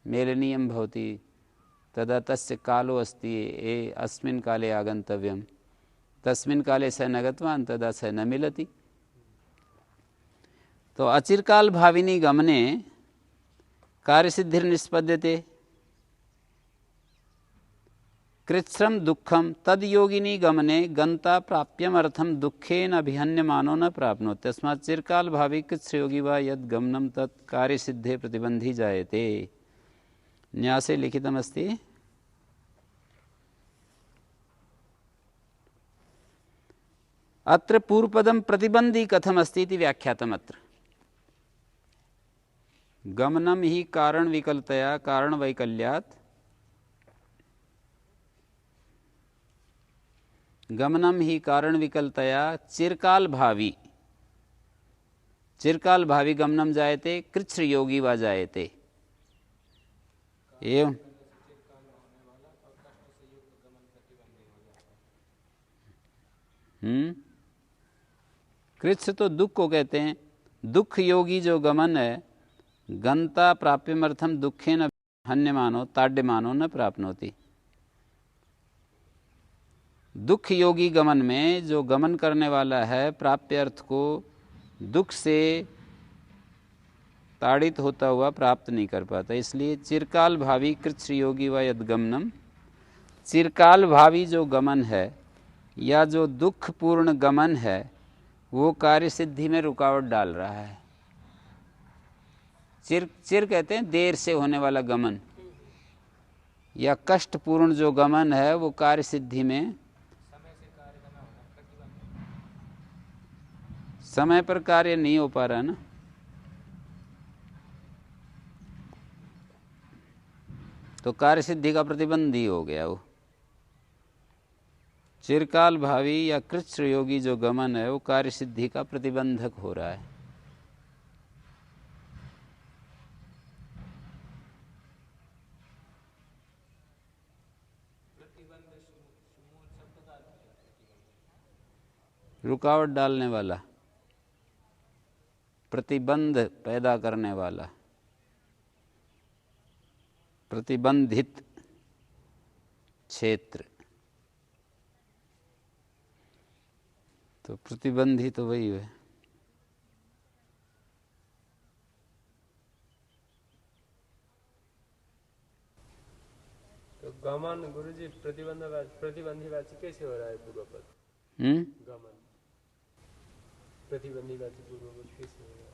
मेलनीयं भवति तदा तस्य कालो अस्ति अस्मिन् काले आगन्तव्यं, तस्मिन् काले स न गतवान् तदा स न मिलति। तो अचिरकाल भाविनी गमने कार्यसिद्धिर्निष्पद्यते। कृच्छ्रम दुःखम तद योगिनी गमने गंता प्राप्यमर्थम दुःखेन अभिहन्यमानो न प्राप्नोति तस्मात् चिरकाल भावी कृच्छ योगी वा यद गमनम तत् कार्यसिद्धे प्रतिबंधी जायते। न्यासे लिखितमस्ति। अत्र पूर्वपदम प्रतिबंधी कथमस्ति इति व्याख्यातम्। अत्र गमनम ही कारण विकलतया कारण वैकल्यात् गमनम ही कारण विकलतया चिरकाल भावी गमनम जायते कृच्छ योगी वा जायते। एवं कृच्छ तो दुख को कहते हैं। दुख योगी जो गमन है गंता प्राप्यमर्थम दुखेन हन्यमानो ताड्यमानो न प्राप्नोति। दुख योगी गमन में जो गमन करने वाला है प्राप्य अर्थ को दुख से ताड़ित होता हुआ प्राप्त नहीं कर पाता। इसलिए चिरकाल भावी कृच्छ योगी व यद्गमनम, चिरकाल भावी जो गमन है या जो दुख पूर्ण गमन है वो कार्य सिद्धि में रुकावट डाल रहा है। चिर कहते हैं देर से होने वाला गमन, या कष्टपूर्ण जो गमन है वो कार्य सिद्धि में समय पर कार्य नहीं हो पा रहा ना। तो कार्य सिद्धि का प्रतिबंधी हो गया वो। चिरकाल भावी या कृच्छ योगी जो गमन है वो कार्य सिद्धि का प्रतिबंधक हो रहा है। रुकावट डालने वाला, प्रतिबंध पैदा करने वाला, प्रतिबंधित क्षेत्र। तो प्रतिबंधी तो वही है। तो गमन गुरुजी प्रतिबंधी वाची कैसे हो रहा है पूर्व पद? गमन प्रतिबंधी वाची पूर्व पद कैसे हो रहा है?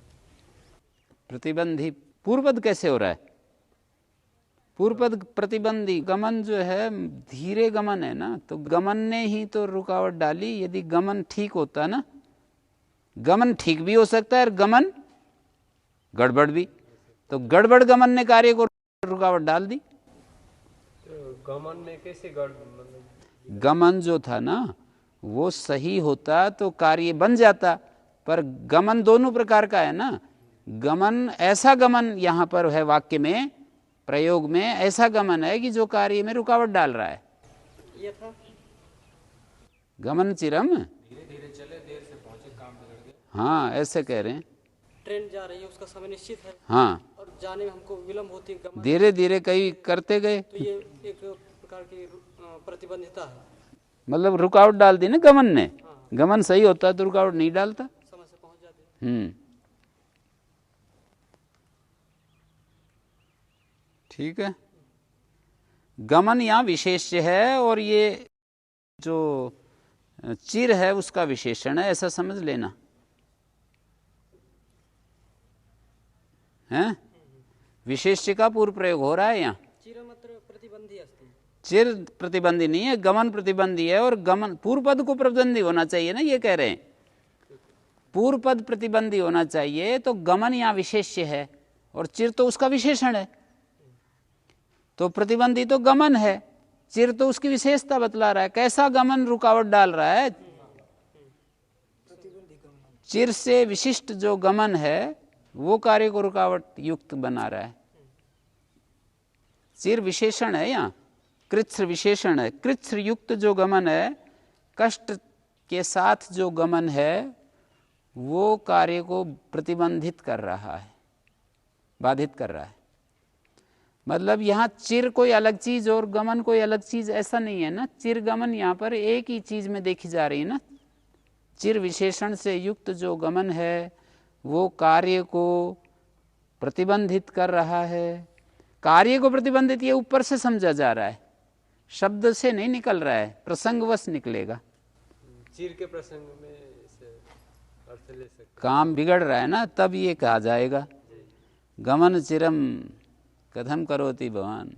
प्रतिबंधी पूर्व पद कैसे हो रहा है? पूर्व पद प्रतिबंधी गमन जो है धीरे गमन है ना, तो गमन ने ही तो रुकावट डाली। यदि गमन ठीक होता ना, गमन ठीक भी हो सकता है और गमन गड़बड़ भी, तो गड़बड़ गमन ने कार्य को रुकावट डाल दी। तो गमन में कैसे मतलब गमन जो था ना वो सही होता तो कार्य बन जाता, पर गमन दोनों प्रकार का है ना। गमन ऐसा गमन यहाँ पर है, वाक्य में प्रयोग में ऐसा गमन है कि जो कार्य में रुकावट डाल रहा है। ये था गमन चिरम, धीरे धीरे चले, देर से पहुंचे, काम बिगड़ गया। हाँ ऐसे कह रहे हैं। ट्रेन जा रही है, उसका समय निश्चित है। हाँ, और जाने में हमको विलम्ब होती है, गमन धीरे धीरे कई करते गए, तो ये एक प्रकार की प्रतिबंधिता है। मतलब रुकावट डाल दी ना गमन ने। गमन सही होता तो रुकावट नहीं डालता। समय से पहुंच जाते हैं। ठीक है। गमन यहाँ विशेष्य है और ये जो चिर है उसका विशेषण है, ऐसा समझ लेना है। विशेष्य का पूर्व प्रयोग हो रहा है यहाँ। चिरमत्र प्रतिबंधी अस्ति। चिर प्रतिबंधी नहीं है, गमन प्रतिबंधी है। और गमन पूर्व पद को प्रतिबंधी होना चाहिए ना, ये कह रहे हैं। पूर्व पद प्रतिबंधी होना चाहिए, तो गमन यहाँ विशेष्य है और चिर तो उसका विशेषण है। तो प्रतिबंधी तो गमन है, चिर तो उसकी विशेषता बतला रहा है। कैसा गमन रुकावट डाल रहा है? चिर से विशिष्ट जो गमन है वो कार्य को रुकावट युक्त बना रहा है। चिर विशेषण है यहाँ, कृच्छ विशेषण है। कृच्छ युक्त जो गमन है, कष्ट के साथ जो गमन है, वो कार्य को प्रतिबंधित कर रहा है, बाधित कर रहा है। मतलब यहाँ चिर कोई अलग चीज और गमन कोई अलग चीज ऐसा नहीं है ना। चिर गमन यहाँ पर एक ही चीज में देखी जा रही है ना। चिर विशेषण से युक्त जो गमन है वो कार्य को प्रतिबंधित कर रहा है। कार्य को प्रतिबंधित ये ऊपर से समझा जा रहा है, शब्द से नहीं निकल रहा है, प्रसंगवश निकलेगा। चिर के प्रसंग में इसे अर्थ ले सकते। काम बिगड़ रहा है ना, तब ये कहा जाएगा गमन चिरम कथम करोति भवान,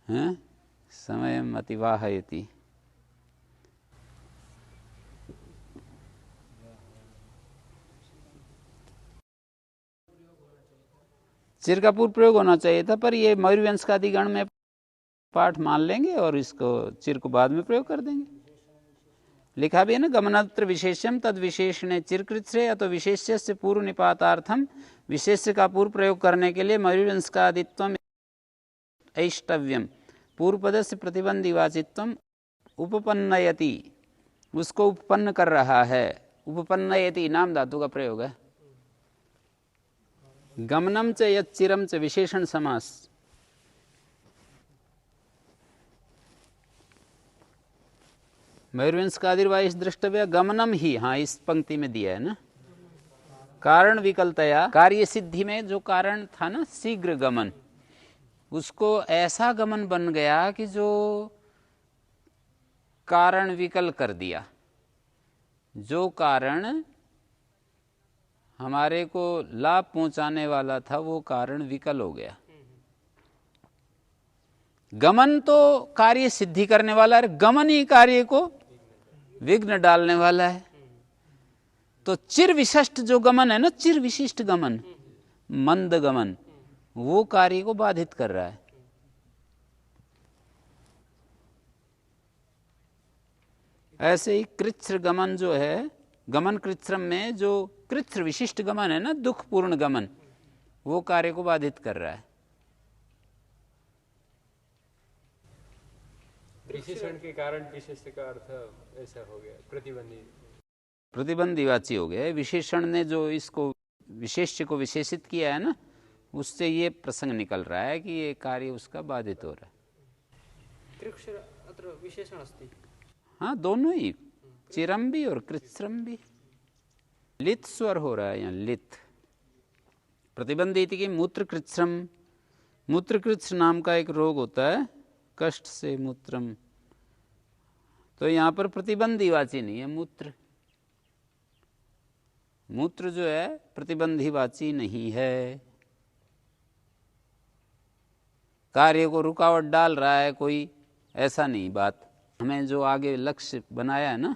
हैं समयम अतिवाहयति। चिर का पूर्व प्रयोग होना चाहिए था, पर ये मयूरवंश का अधिगण में पाठ मान लेंगे और इसको चिर को बाद में प्रयोग कर देंगे। लिखा भी है ना, गमनत्र विशेष्यम तद विशेषणे चिरकृत्रे अतो विशेष्य से पूर्व निपातार्थम। विशेष्य का पूर्व प्रयोग करने के लिए मयूरवंश का आदित्वम ऐष्टव्यम पूर्व पद से प्रतिबंधी वाचित्वम उपपन्नयति, उसको उपपन्न कर रहा है। उपपन्नयति नाम धातु का प्रयोग है। गमनम च यच्चिरम च विशेषण समास। मयूरवंश का आदिर्वाइस द्रष्टव्य गमनम ही, हाँ इस पंक्ति में दिया है ना। कारण विकलतया, कार्य सिद्धि में जो कारण था ना शीघ्र गमन, उसको ऐसा गमन बन गया कि जो कारण विकल कर दिया। जो कारण हमारे को लाभ पहुंचाने वाला था वो कारण विकल हो गया। गमन तो कार्य सिद्धि करने वाला है, गमन ही कार्य को विघ्न डालने वाला है। तो चिर विशिष्ट जो गमन है ना, चिर विशिष्ट गमन, मंद गमन, वो कार्य को बाधित कर रहा है। ऐसे ही कृच्छ्र गमन जो है, गमन कृच्छ्रम में जो कृच्छ्र विशिष्ट गमन है ना, दुखपूर्ण गमन, वो कार्य को बाधित कर रहा है। विशेषण के कारण विशेष का अर्थ ऐसा हो गया, प्रतिबंधी प्रतिबंधीवाची हो गया। विशेषण ने जो इसको विशेष्य को विशेषित किया है ना, उससे ये प्रसंग निकल रहा है कि ये कार्य उसका बाधित हो रहा है। कृच्छ्र अत्र विशेषण अस्ति। हाँ दोनों ही, चिरम भी और कृच्छ्रम भी। लित स्वर हो रहा है यहाँ, लित। प्रतिबंधी की मूत्र कृच्छ्रम, मूत्र कृच्छ नाम का एक रोग होता है, कष्ट से मूत्रम, तो यहाँ पर प्रतिबंधीवाची नहीं है मूत्र। मूत्र जो है प्रतिबंधीवाची नहीं है, कार्य को रुकावट डाल रहा है कोई, ऐसा नहीं बात। हमें जो आगे लक्ष्य बनाया है ना,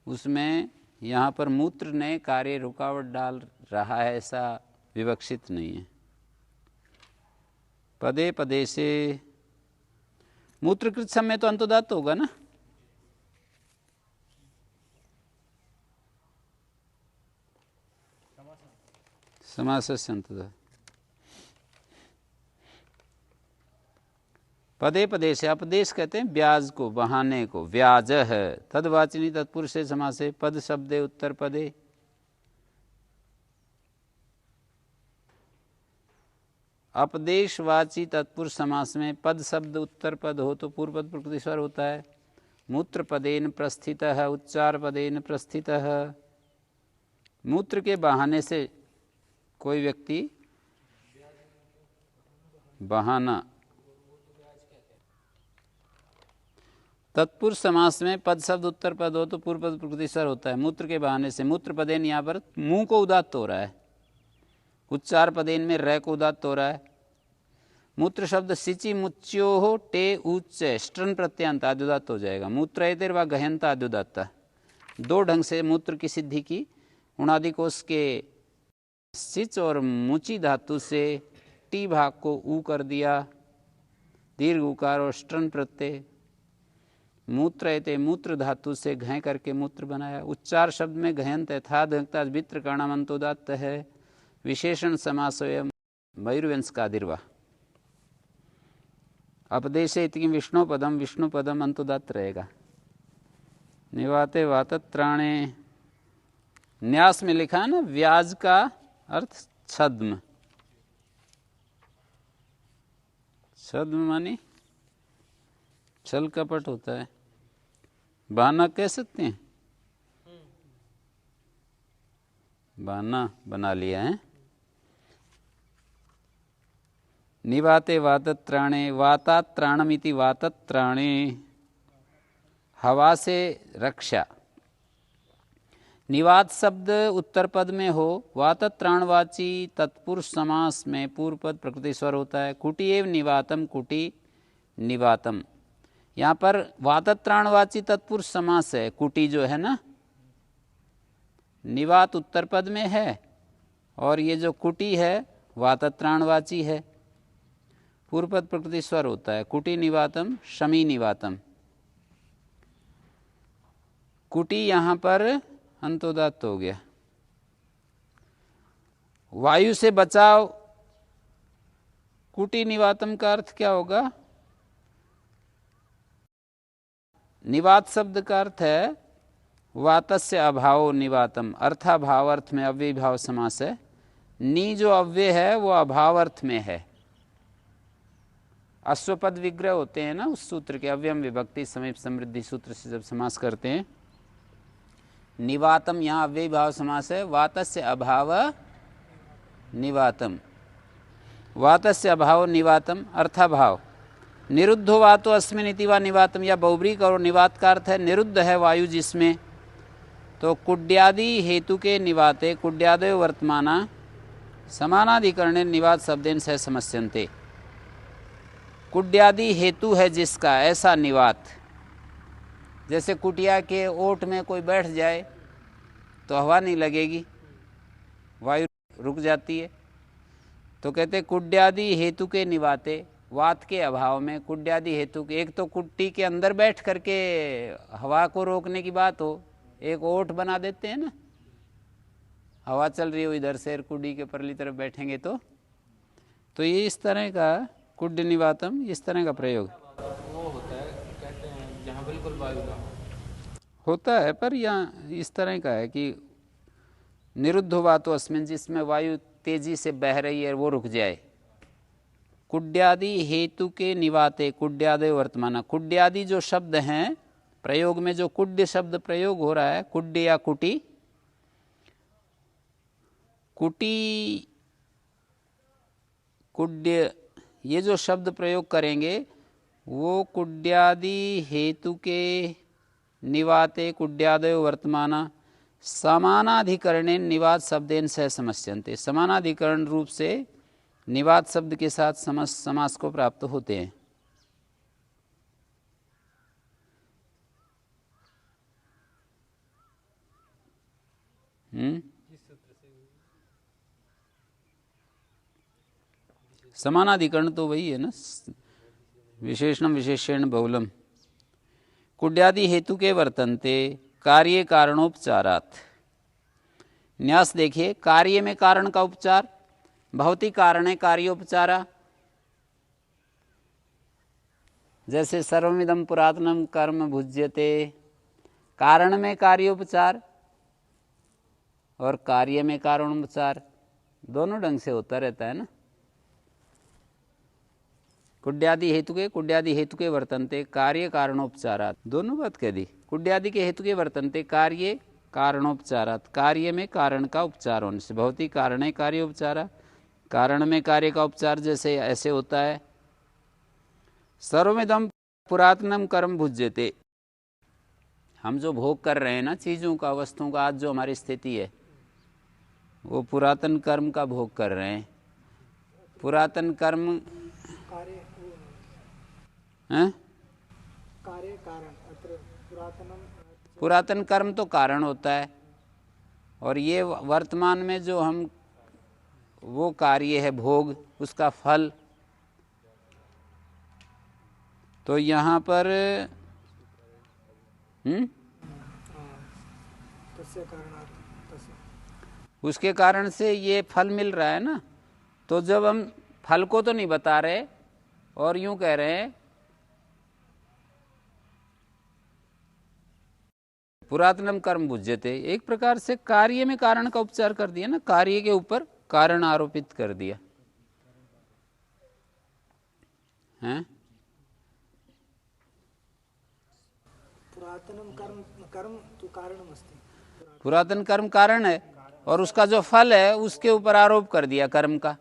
उसमें यहाँ पर मूत्र ने कार्य रुकावट डाल रहा है, ऐसा विवक्षित नहीं है। पदे पदे से मूत्रकृत समय तो अंतोदात्त होगा ना। समासस्य अंतोदात्त। पदे पदे से, अपदेश कहते हैं ब्याज को, बहाने को। व्याज है तदवाचिनी तत्पुरुष से समास है। पद शब्दे उत्तर पदे, अपदेशवाची तत्पुरुष समास में पद शब्द उत्तर पद हो तो पूर्व पद प्रकृति स्वर होता है। मूत्र पदेन प्रस्थितः, उच्चार पदेन प्रस्थितः। मूत्र के बहाने से कोई व्यक्ति, बहाना। तत्पुरुष समास में पद शब्द उत्तर पद हो तो पूर्व पद प्रकृति स्वर होता है। मूत्र के बहाने से, मूत्र पदेन यहाँ पर मुंह को उदात्त हो रहा है। उच्चार पदेन में रै को उदात्त हो रहा है। मूत्र शब्द सिचि मुच्यो हो टे उच्च स्ट्रन प्रत्यांत आद्युदात्त हो जाएगा। मूत्र व गहनता आद्युदात्त। दो ढंग से मूत्र की सिद्धि की। उणादि कोश के सिच और मुची धातु से टी भाग को ऊ कर दिया, दीर्घ उकार और स्ट्रन प्रत्यय। मूत्र मूत्र धातु से घय करके मूत्र बनाया। उच्चार शब्द में घयंत यथाधता वित्र कर्णमंतोदात्त है। विशेषण समास मयूरवंश का आदिर्वा। अपदेशे इति विष्णु पदम, विष्णु पदम अंतोदात्त रहेगा। निवाते वातत्राणे, न्यास में लिखा है ना, व्याज का अर्थ छद्म। छद्म मानी छल कपट होता है, बहाना कह सकते हैं, बहाना बना लिया है। निवाते वातत्राणे, वातात्राणमिति वातत्राणे, हवा से रक्षा। निवात शब्द उत्तर पद में हो, वातत्राणवाची तत्पुरुष समास में पूर्व पद प्रकृति स्वर होता है। कुटी एव निवातम, कुटी निवातम। यहाँ पर वातत्राणवाची तत्पुरुष समास है, कुटी जो है ना, निवात उत्तर पद में है और ये जो कुटी है वातत्राणवाची है, पूर्व पद प्रकृति स्वर होता है। कुटी निवातम, शमी निवातम। कुटी यहाँ पर अंतोदात्त हो गया। वायु से बचाव, कुटी निवातम का अर्थ क्या होगा? निवात शब्द का अर्थ है वातस्य अभाव निवातम, अर्थाभाव अर्थ में अव्यय भाव समास है। नी जो अव्यय है वो अभाव अर्थ में है। अश्वपद विग्रह होते हैं ना उस सूत्र के, अव्ययम विभक्ति समीप समृद्धि सूत्र से जब समास करते हैं, निवातम यहाँ अव्यय भाव समास है। वातस्य अभाव निवातम, वातस्य अभाव निवातम अर्थाभाव। निरुद्धो वातो अस्मिन् इति वा निवातम, या बहुब्रीक और निवात का अर्थ है निरुद्ध है वायु जिसमें, तो कुड्यादि हेतु के निवाते, कुड्यादयो वर्तमाना समानाधिकरणे निवात शब्देन सह समस्यन्ते। कुड्यादि हेतु है जिसका, ऐसा निवात। जैसे कुटिया के ओट में कोई बैठ जाए तो हवा नहीं लगेगी, वायु रुक जाती है। तो कहते कुड्यादि हेतु के निवाते, वात के अभाव में कुड्यादि हेतु के। एक तो कुट्टी के अंदर बैठ करके हवा को रोकने की बात हो, एक ओट बना देते हैं ना, हवा चल रही हो इधर से, कुड्डी के परली तरफ बैठेंगे तो ये इस तरह का कुड्य निवातम, इस तरह का प्रयोग वो होता है, कहते हैं जहाँ बिल्कुल वायु ना होता है। पर यहाँ इस तरह का है कि निरुद्ध वातो अस्मिन्, जिसमें वायु तेजी से बह रही है वो रुक जाए। कुड्यादि हेतु के निवाते, कुड्यादय वर्तमाना। कुड्यादि जो शब्द हैं प्रयोग में, जो कुड्य शब्द प्रयोग हो रहा है, कुड्य या कुटी, कुटी कुड्य, ये जो शब्द प्रयोग करेंगे वो कुड्यादि हेतु के निवाते, कुड्यादय वर्तमाना समानाधिकरणे निवात शब्देन सह समस्यन्ते। समानाधिकरण रूप से निवात शब्द के साथ समास को प्राप्त होते हैं। समानाधिकरण तो वही है ना, विशेषणम विशेषण बहुलम। कुड्यादि हेतु के वर्तन्ते कार्य कारणोपचारात्। न्यास देखिए, कार्य में कारण का उपचार, भौतिक कारण है कार्योपचारा। जैसे सर्वमिदं पुरातनम कर्म भुज्यते, कारण में कार्योपचार और कार्य में कारणोपचार, दोनों ढंग से होता रहता है ना। कुड्यादि हेतु के वर्तन्ते कार्य कारणोपचारात्, दोनों बात कह दी। कुड्यादि के हेतु के वर्तन्ते कार्य कारणोपचारात्, कार्य में कारण का उपचार होने से। भौतिक कारण है कार्योपचारा, कारण में कार्य का उपचार जैसे ऐसे होता है। सर्वमिदं पुरातनम कर्म भुज्यते, हम जो भोग कर रहे हैं ना चीज़ों का, वस्तुओं का, आज जो हमारी स्थिति है वो पुरातन कर्म का भोग कर रहे हैं। पुरातन कर्म कार्य कारण, पुरातन कर्म तो कारण होता है, और ये वर्तमान में जो हम वो कार्य है भोग, उसका फल। तो यहाँ पर उसके कारण से ये फल मिल रहा है ना। तो जब हम फल को तो नहीं बता रहे और यूं कह रहे हैं पुरातनम कर्म भुज्यते, एक प्रकार से कार्य में कारण का उपचार कर दिया ना, कार्य के ऊपर कारण आरोपित कर दिया हैं? पुरातनम कर्म कर्म तो कारणमस्ति। पुरातन कर्म कारण है और उसका जो फल है उसके ऊपर आरोप कर दिया कर्म का।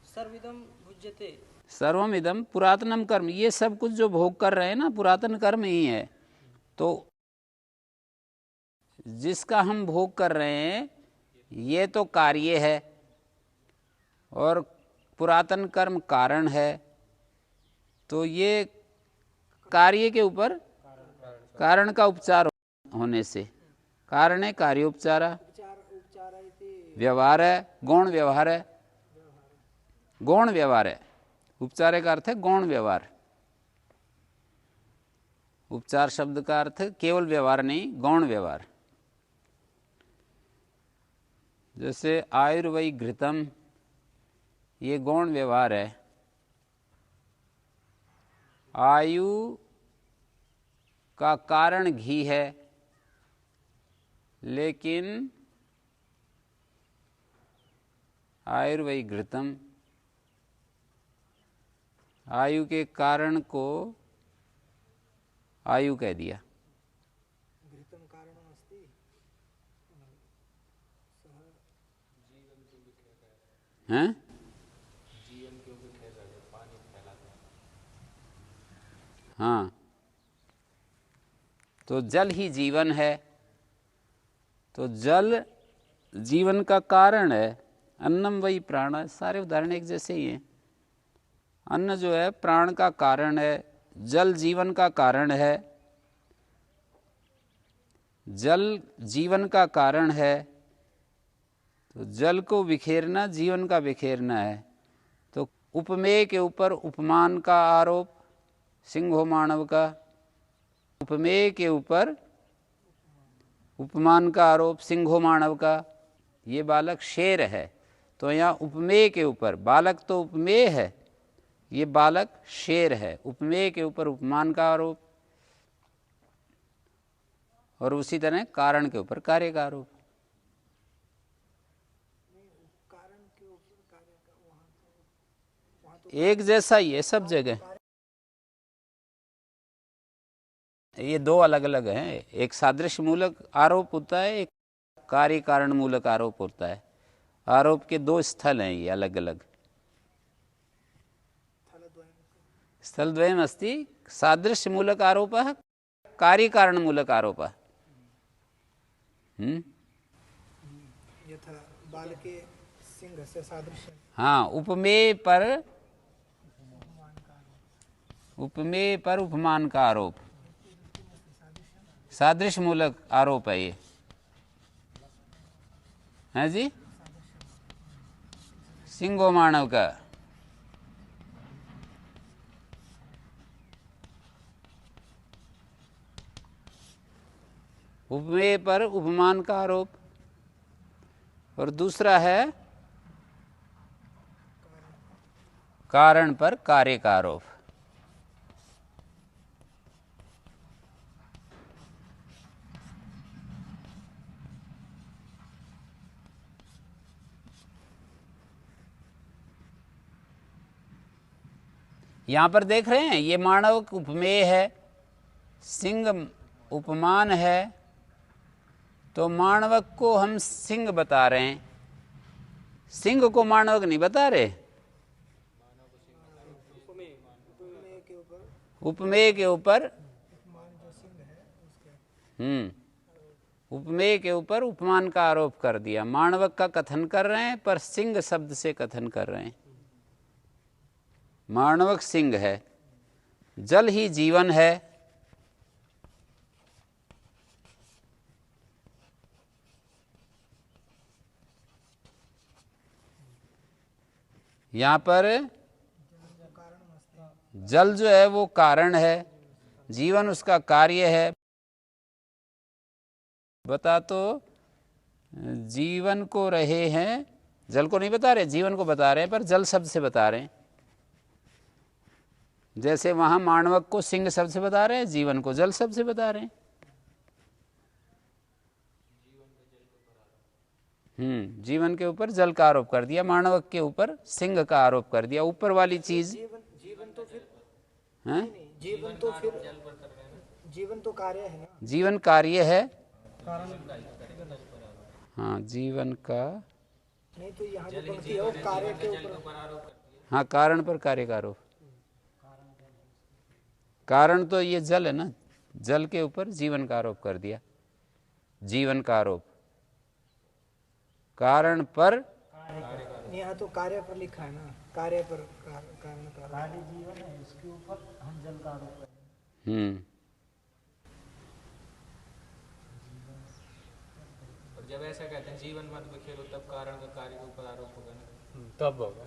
सर्विदम भुज्यते। सर्वम इदम पुरातनम कर्म, ये सब कुछ जो भोग कर रहे हैं ना पुरातन कर्म ही है। तो जिसका हम भोग कर रहे हैं ये तो कार्य है और पुरातन कर्म कारण है। तो ये कार्य के ऊपर कारण का उपचार होने से कारण है कार्योपचारा। व्यवहार है गौण व्यवहार है, गौण व्यवहार है। उपचार का अर्थ है गौण व्यवहार। उपचार शब्द का अर्थ केवल व्यवहार नहीं, गौण व्यवहार। जैसे आयुर्वै घृतम, ये गौण व्यवहार है। आयु का कारण घी है, लेकिन आयुर्वै घृतम, आयु के कारण को आयु कह दिया। घृतम कारणमस्ति। हैं? हाँ, तो जल ही जीवन है, तो जल जीवन का कारण है। अन्नम वही प्राण, सारे उदाहरण एक जैसे ही हैं। अन्न जो है प्राण का कारण है, जल जीवन का कारण है। जल जीवन का कारण है, तो जल को बिखेरना जीवन का बिखेरना है। तो उपमेय के ऊपर उपमान का आरोप सिंहो मानव का, उपमेय के ऊपर उपमान का आरोप सिंहो मानव का। ये बालक शेर है, तो यहाँ उपमेय के ऊपर, बालक तो उपमेय है, ये बालक शेर है। उपमेय के ऊपर उपमान का आरोप और उसी तरह कारण के ऊपर कार्य का आरोप। एक जैसा ही है सब जगह। ये दो अलग अलग हैं, एक सादृश्य मूलक आरोप होता है, एक कार्य कारण मूलक आरोप होता है। आरोप के दो स्थल हैं ये अलग अलग। स्थलद्वयम् अस्ति, सादृश्य मूलक आरोपः कार्य कारण मूलक आरोपः। यथा बालके सिंह से सादृश्य। हाँ, उपमेय पर उपमान का आरोप सादृश्य मूलक आरोप है ये, है जी। सिंहो मानव का उपमेय पर उपमान का आरोप, और दूसरा है कारण पर कार्य का आरोप। यहां पर देख रहे हैं ये मानव उपमेय है, सिंह उपमान है। तो मानवक को हम सिंह बता रहे हैं, सिंह को मानवक नहीं बता रहे। उपमेय के ऊपर उपमेय के ऊपर उपमान का आरोप कर दिया। मानवक का कथन कर रहे हैं पर सिंह शब्द से कथन कर रहे हैं। मानवक सिंह है, जल ही जीवन है। यहाँ पर जल जो है वो कारण है, जीवन उसका कार्य है। बता तो जीवन को रहे हैं, जल को नहीं बता रहे, जीवन को बता रहे हैं, पर जल शब्द से बता रहे हैं। जैसे वहां मानवक को सिंह शब्द से बता रहे हैं, जीवन को जल शब्द से बता रहे हैं। जीवन के ऊपर जल का आरोप कर दिया, मानवक के ऊपर सिंह का आरोप कर दिया। ऊपर वाली चीज जीवन तो फिर हैं? नहीं, जीवन तो फिर जीवन तो कार्य है ना। जीवन कार्य है, कारण हाँ जीवन का, नहीं तो यहाँ जो पंक्ति है वो कार्य के ऊपर। हाँ कारण पर कार्य का आरोप। कारण तो ये जल है ना, जल के ऊपर जीवन का आरोप कर दिया, जीवन का आरोप। कारण पर, यहाँ तो कार्य पर लिखा है ना, कार्य पर कारण का कार्य जीवन है, इसके ऊपर हम जल का आरोप करें। और जब ऐसा कहते हैं जीवन मत बिखेरो, तब कारण का कार्य के ऊपर आरोप होगा ना, तब होगा।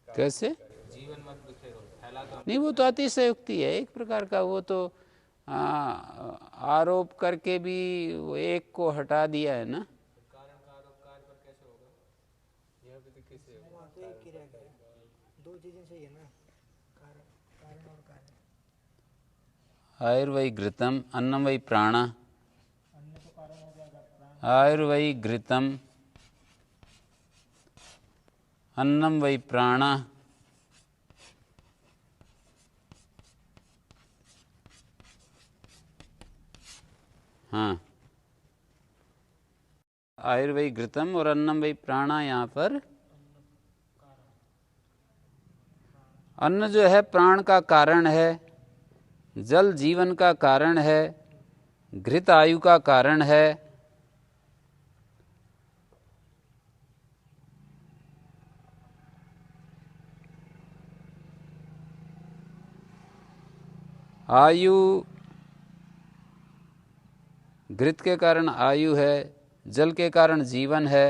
कैसे? जीवन मत बिखेरो फैला तो नहीं, वो तो अतिशयोक्ति है एक प्रकार का, वो तो आरोप करके भी वो एक को हटा दिया है ना। कारण का आरोप कार्य पर कैसे होगा? यहाँ पे तो किसी वहाँ तो एक क्रिया है, दो चीजें चाहिए ना, कारण कारण और कार्य। आयुर्वै घृतम अन्नम वै प्राण, अन्य तो कारण हो जाएगा प्राण। आयुर्वै घृतम अन्नम वै प्राण, हाँ आयुर्वै घृतम और अन्नम वै प्राणा। यहाँ पर अन्न जो है प्राण का कारण है, जल जीवन का कारण है, घृत आयु का कारण है, आयु घृत के कारण आयु है, जल के कारण जीवन है,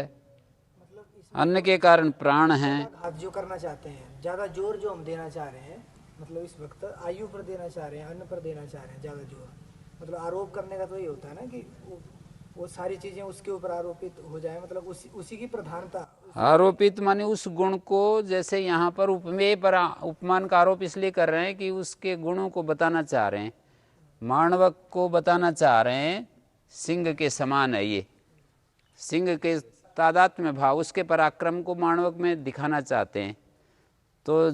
अन्न के कारण प्राण हैं। घात जो करना चाहते हैं, ज्यादा जोर जो हम देना चाह रहे हैं, मतलब इस वक्त आयु पर देना चाह रहे हैं, अन्न पर देना चाह रहे हैं ज्यादा जोर, मतलब आरोप करने का तो ये होता है ना कि वो सारी चीजें उसके ऊपर आरोपित हो जाए, मतलब उसी की प्रधानता। आरोपित माने उस गुण को, जैसे यहाँ पर उपमेय पर उपमान का आरोप इसलिए कर रहे हैं कि उसके गुणों को बताना चाह रहे हैं, माणवक को बताना चाह रहे हैं, सिंह के समान है ये, सिंह के तादात्म्य भाव, उसके पराक्रम को माणवक में दिखाना चाहते हैं। तो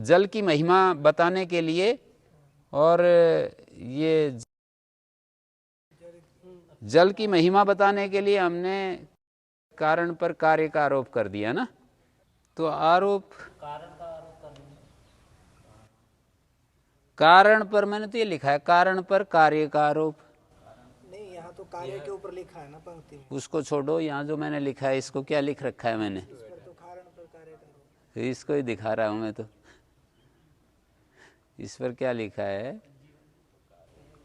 जल की महिमा बताने के लिए, और ये जल की महिमा बताने के लिए हमने कारण पर कार्य का आरोप कर दिया ना। तो आरोप कारण पर, मैंने तो ये लिखा है कारण पर कार्य का आरोप। नहीं, यहाँ तो कार्य के ऊपर लिखा है ना पंक्ति में। उसको छोड़ो, यहाँ जो मैंने लिखा है, इसको क्या लिख रखा है मैंने, इस पर तो कारण पर कार्य का आरोप। इसको ही दिखा रहा हूं मैं तो। इस पर क्या लिखा है?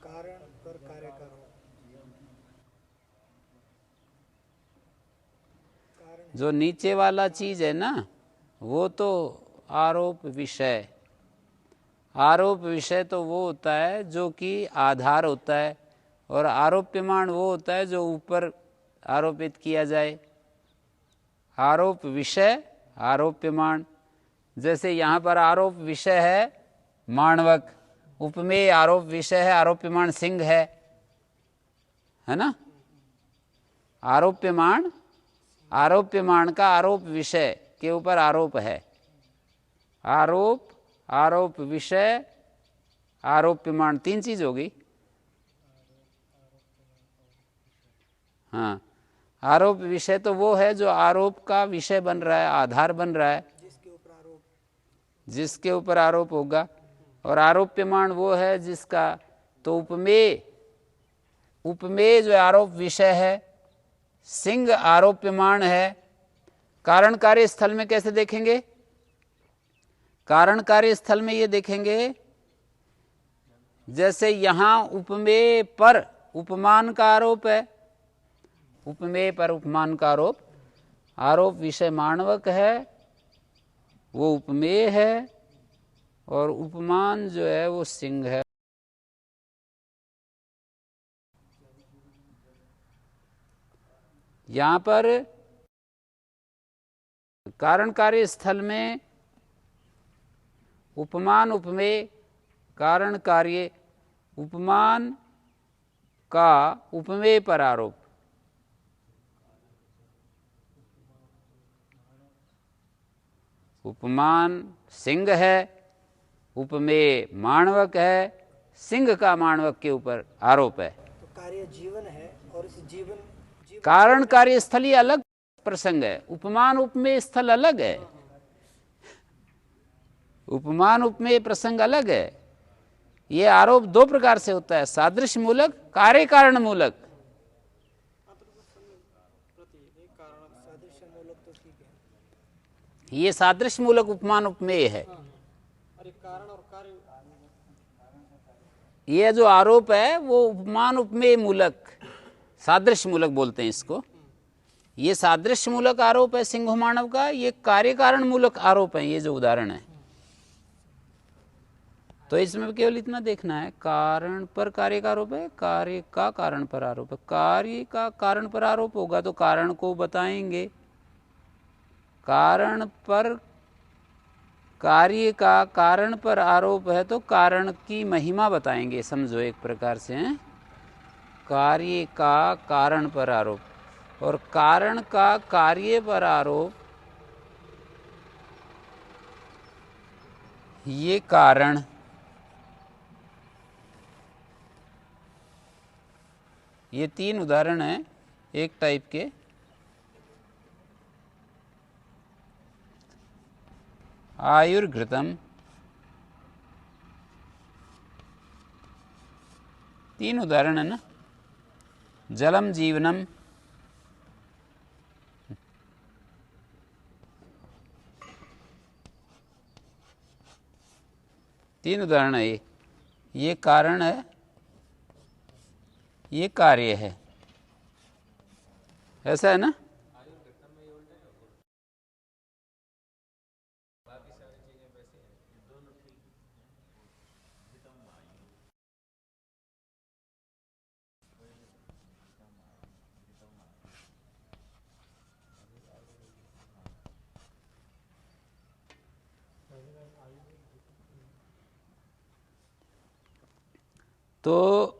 कारण पर कार्य का आरोप। जो नीचे वाला चीज है ना, वो तो आरोप विषय। आरोप विषय तो वो होता है जो कि आधार होता है, और आरोप्यमाण वो होता है जो ऊपर आरोपित किया जाए। आरोप विषय, आरोप्यमाण। जैसे यहाँ पर आरोप विषय है माणवक, उपमेय आरोप विषय है, आरोप्यमाण सिंह है ना। आरोप्यमाण, आरोप्यमाण का आरोप विषय के ऊपर आरोप है। आरोप, आरोप विषय, आरोप्यमाण, तीन चीज होगी। हाँ, आरोप विषय तो वो है जो आरोप का विषय बन रहा है, आधार बन रहा है, जिसके ऊपर आरोप होगा। और आरोप्यमाण वो है जिसका, तो उपमेय, उपमेय जो आरोप विषय है, सिंह आरोप्यमाण है। कारण कार्य स्थल में कैसे देखेंगे? कारण कार्य स्थल में ये देखेंगे, जैसे यहां उपमेय पर उपमान का आरोप है, उपमेय पर उपमान का आरोप, आरोप विषय माणवक है, वो उपमेय है, और उपमान जो है वो सिंह है। यहां पर कारण कार्य स्थल में उपमान उपमेय, कारण कार्य, उपमान का उपमेय पर आरोप। उपमान सिंह है, उपमेय माणवक है, सिंह का माणवक के ऊपर आरोप है। तो कार्य जीवन है और इस जीवन कारण कार्य स्थल ये अलग प्रसंग है, उपमान उपमेय स्थल अलग है, उपमान उपमेय प्रसंग अलग है। ये आरोप दो प्रकार से होता है, सादृश्य मूलक, कार्य कारण मूलक। सादृश्य मूलक तो ठीक है। ये सादृश्य मूलक उपमान उपमेय है। और एक कारण और कार्य ये जो आरोप है वो उपमान उपमेय मूलक, सादृश्य मूलक बोलते हैं इसको। ये सादृश्य मूलक आरोप है सिंह मानव का, ये कार्य कारण मूलक आरोप है, ये जो उदाहरण है। तो इसमें केवल इतना देखना है, कारण पर कार्य का आरोप है, कार्य का कारण पर आरोप है। कार्य का कारण पर आरोप होगा तो कारण को बताएंगे, कारण पर कार्य का कारण पर आरोप है तो कारण की महिमा बताएंगे। समझो एक प्रकार से हैं? कार्य का कारण पर आरोप और कारण का कार्य पर आरोप, ये कारण ये तीन उदाहरण हैं एक टाइप के। आयुर्घृतम, तीन उदाहरण है ना, जलम जीवनम, तीन उदाहरण है। ये कारण है, ये कार्य है, ऐसा है ना। तो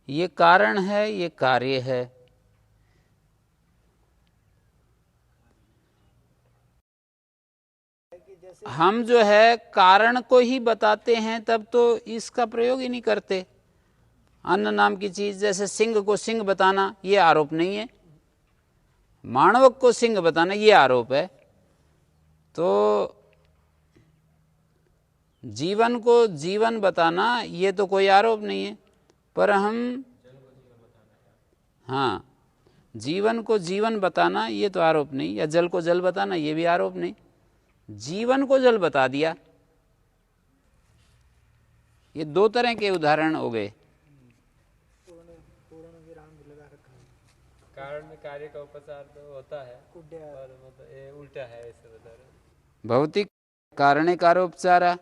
ये कारण है, ये कार्य है। हम जो है कारण को ही बताते हैं तब तो इसका प्रयोग ही नहीं करते। अन्न नाम की चीज, जैसे सिंह को सिंह बताना ये आरोप नहीं है, माणवक को सिंह बताना ये आरोप है। तो जीवन को जीवन बताना ये तो कोई आरोप नहीं है, पर हम हाँ, जीवन को जीवन बताना ये तो आरोप नहीं, या जल को जल बताना ये भी आरोप नहीं। जीवन को जल बता दिया, ये दो तरह के उदाहरण हो गए। कारण में कार्य का उपचार तो होता है और मतलब ये उल्टा है, ऐसे बता रहे। भौतिक कारणे कारोपचारा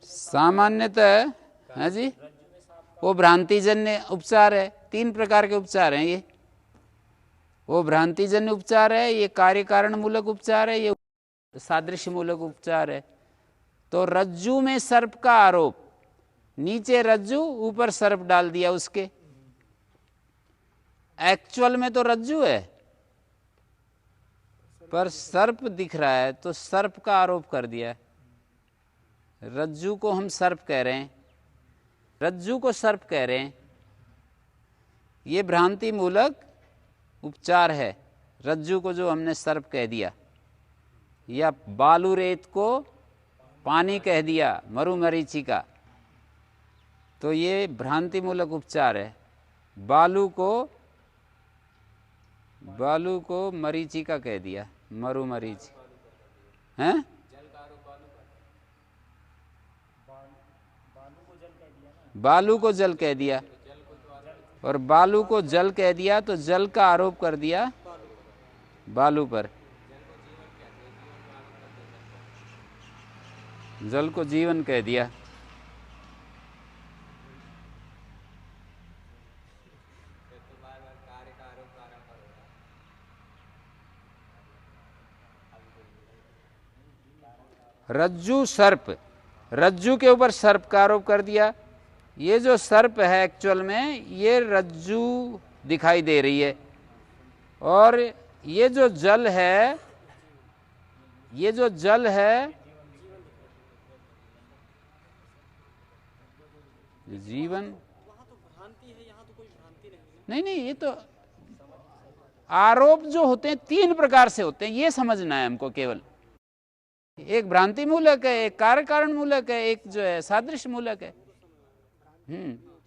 सामान्यतः है जी, वो भ्रांतिजन्य उपचार है। तीन प्रकार के उपचार हैं ये, वो भ्रांतिजन्य उपचार है, ये कार्य कारण मूलक उपचार है, ये सादृश्य मूलक उपचार है। तो रज्जू में सर्प का आरोप, नीचे रज्जू ऊपर सर्प डाल दिया उसके, एक्चुअल में तो रज्जू है पर सर्प दिख रहा है तो सर्प का आरोप कर दिया। रज्जू को हम सर्प कह रहे हैं, रज्जू को सर्प कह रहे हैं, ये भ्रांति मूलक उपचार है। रज्जू को जो हमने सर्प कह दिया, या बालू रेत को पानी कह दिया, मरुमरीचिका, तो ये भ्रांति मूलक उपचार है। बालू को मरीचिका कह दिया, मरुमरीच हैं, बालू को जल कह दिया और बालू को जल कह दिया तो जल का आरोप कर दिया बालू पर, जल को जीवन कह दिया। रज्जू सर्प, रज्जू के ऊपर सर्प का आरोप कर दिया। ये जो सर्प है एक्चुअल में ये रज्जू दिखाई दे रही है, और ये जो जल है ये जो जल है, जीवन, वहाँ तो भ्रांति है, यहाँ तो कोई भ्रांति नहीं है। नहीं नहीं, ये तो आरोप जो होते हैं 3 प्रकार से होते हैं, ये समझना है हमको केवल। एक भ्रांति मूलक है, एक कार्य कारण मूलक है, एक जो है सादृश्य मूलक है।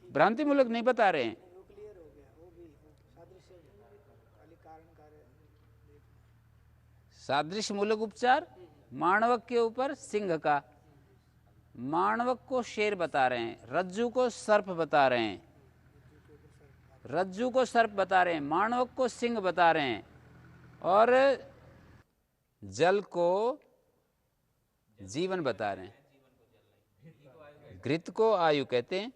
भ्रांति मूलक नहीं बता रहे हैं। वो क्लियर हो गया, वो भी सादृश्य खाली कारण कार्य। सादृश्य मूलक उपचार माणवक के ऊपर सिंह का, माणवक को शेर बता रहे हैं, रज्जू को सर्प बता रहे हैं, रज्जू को सर्प बता रहे हैं, माणवक को सिंह बता रहे हैं, और जल को जीवन बता रहे हैं, घृत को आयु कहते हैं,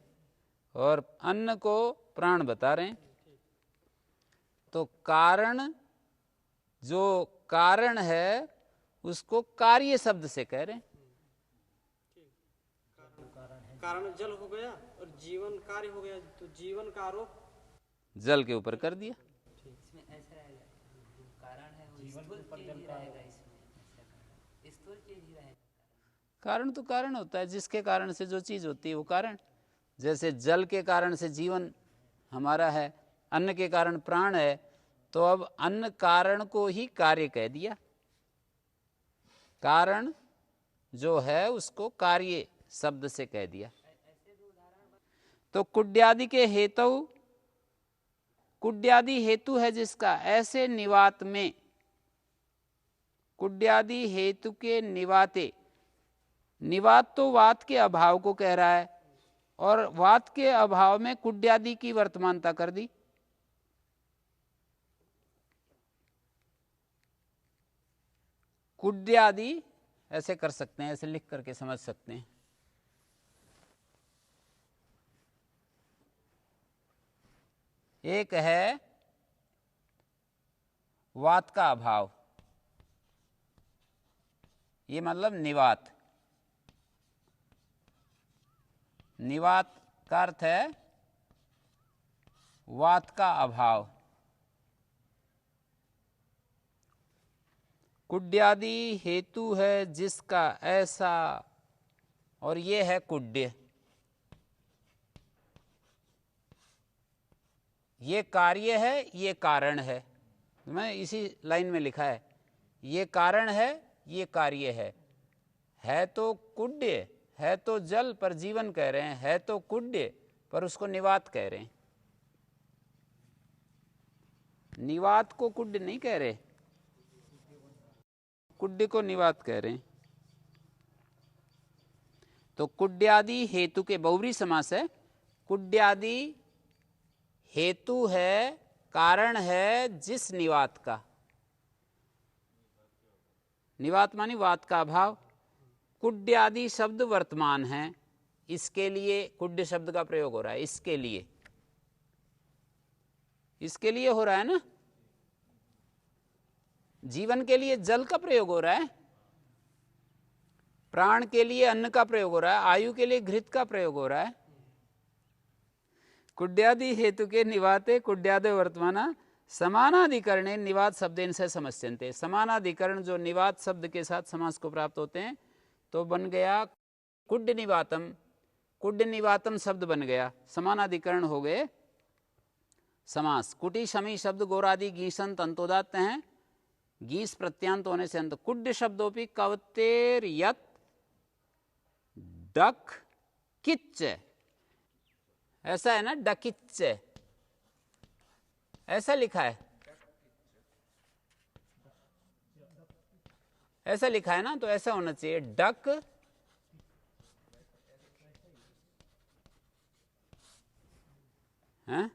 और अन्न को प्राण बता रहे हैं। तो कारण, जो कारण है उसको कार्य शब्द से कह रहे हैं। कारण जल हो गया और जीवन कार्य हो गया, तो जीवन का आरोप जल के ऊपर कर दिया। इसमें ऐसा रहेगा, कारण है वो स्थूल चीज ही रहेगा, इसमें स्थूल चीज ही रहेगा। कारण तो कारण होता है, जिसके कारण से जो चीज होती है वो कारण। जैसे जल के कारण से जीवन हमारा है, अन्न के कारण प्राण है, तो अब अन्न कारण को ही कार्य कह दिया। कारण जो है उसको कार्य शब्द से कह दिया। तो कुड्यादि के हेतु, कुड्यादि हेतु है जिसका, ऐसे निवात में, कुड्यादि हेतु के निवाते, निवात तो वात के अभाव को कह रहा है, और वात के अभाव में कुड्यादि की वर्तमानता कर दी। कुड्यादि ऐसे कर सकते हैं, ऐसे लिख करके समझ सकते हैं। एक है वात का अभाव, ये मतलब निवात। निवात का अर्थ है वात का अभाव। कुड्यादि हेतु है जिसका ऐसा, और ये है कुड्य, ये कार्य है, ये कारण है। मैं इसी लाइन में लिखा है, ये कारण है, ये कार्य है तो कुड्य, है तो जल पर जीवन कह रहे हैं, है तो कुड्य पर उसको निवात कह रहे हैं। निवात को कुड्य नहीं कह रहे, कुड्य को निवात कह रहे हैं। तो कुड्यादि हेतु के बहुव्रीहि समास है। कुड्यादि हेतु है, कारण है जिस निवात का, निवात मानी वात का अभाव। कुड्यादि शब्द वर्तमान है, इसके लिए कुड्य शब्द का प्रयोग हो रहा है, इसके लिए, इसके लिए हो रहा है ना। जीवन के लिए जल का प्रयोग हो रहा है, प्राण के लिए अन्न का प्रयोग हो रहा है, आयु के लिए घृत का प्रयोग हो रहा है। कुड्यादि हेतु के निवाते कुड्यादि वर्तमाना समानाधिकरणे निवात शब्देन से समस्यन्ते। समानाधिकरण जो निवात शब्द के साथ समास को प्राप्त होते हैं, तो बन गया कुड्य निवातम, कुड्य निवातम शब्द बन गया, समानाधिकरण हो गए समास। कुटी शमी शब्द गोरादि गीसंत अंतोदात्त हैं, गीस प्रत्यांत होने से अंत। कुड्य शब्दोपि कवतेर यत डक किच्च, ऐसा है ना, डकिच्च ऐसा लिखा है, ऐसा लिखा है ना, तो ऐसा होना चाहिए डक है,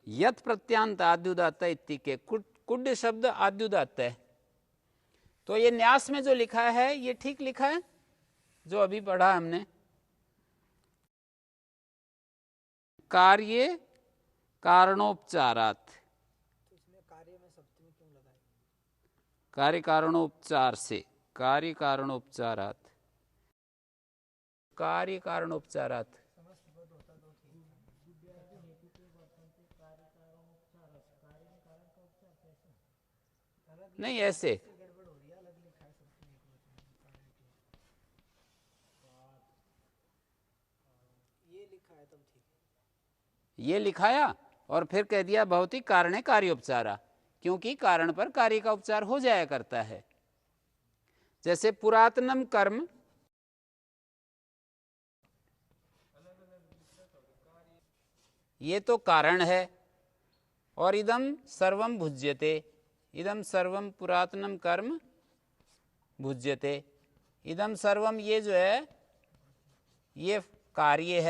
यत प्रत्यांत आद्युदात्त इति के। कुड्य शब्द आद्युदात्त है, तो ये न्यास में जो लिखा है ये ठीक लिखा है, जो अभी पढ़ा हमने। कार्य कारणोपचारात, तो इसमें कार्य में सप्तमी क्यों लगाई? कार्य कारणोपचार से, कार्य कारणोपचारात, कार्य कारणोपचारात, नहीं ऐसे, ये लिखाया और फिर कह दिया भवति कारणे कार्योपचारा, क्योंकि कारण पर कार्य का उपचार हो जाया करता है। जैसे पुरातनम कर्म, ये तो कारण है, और इदम सर्वम भुज्यते, इदम सर्वम पुरातनम कर्म भुज्यते, इदम सर्वम ये जो ये कार्य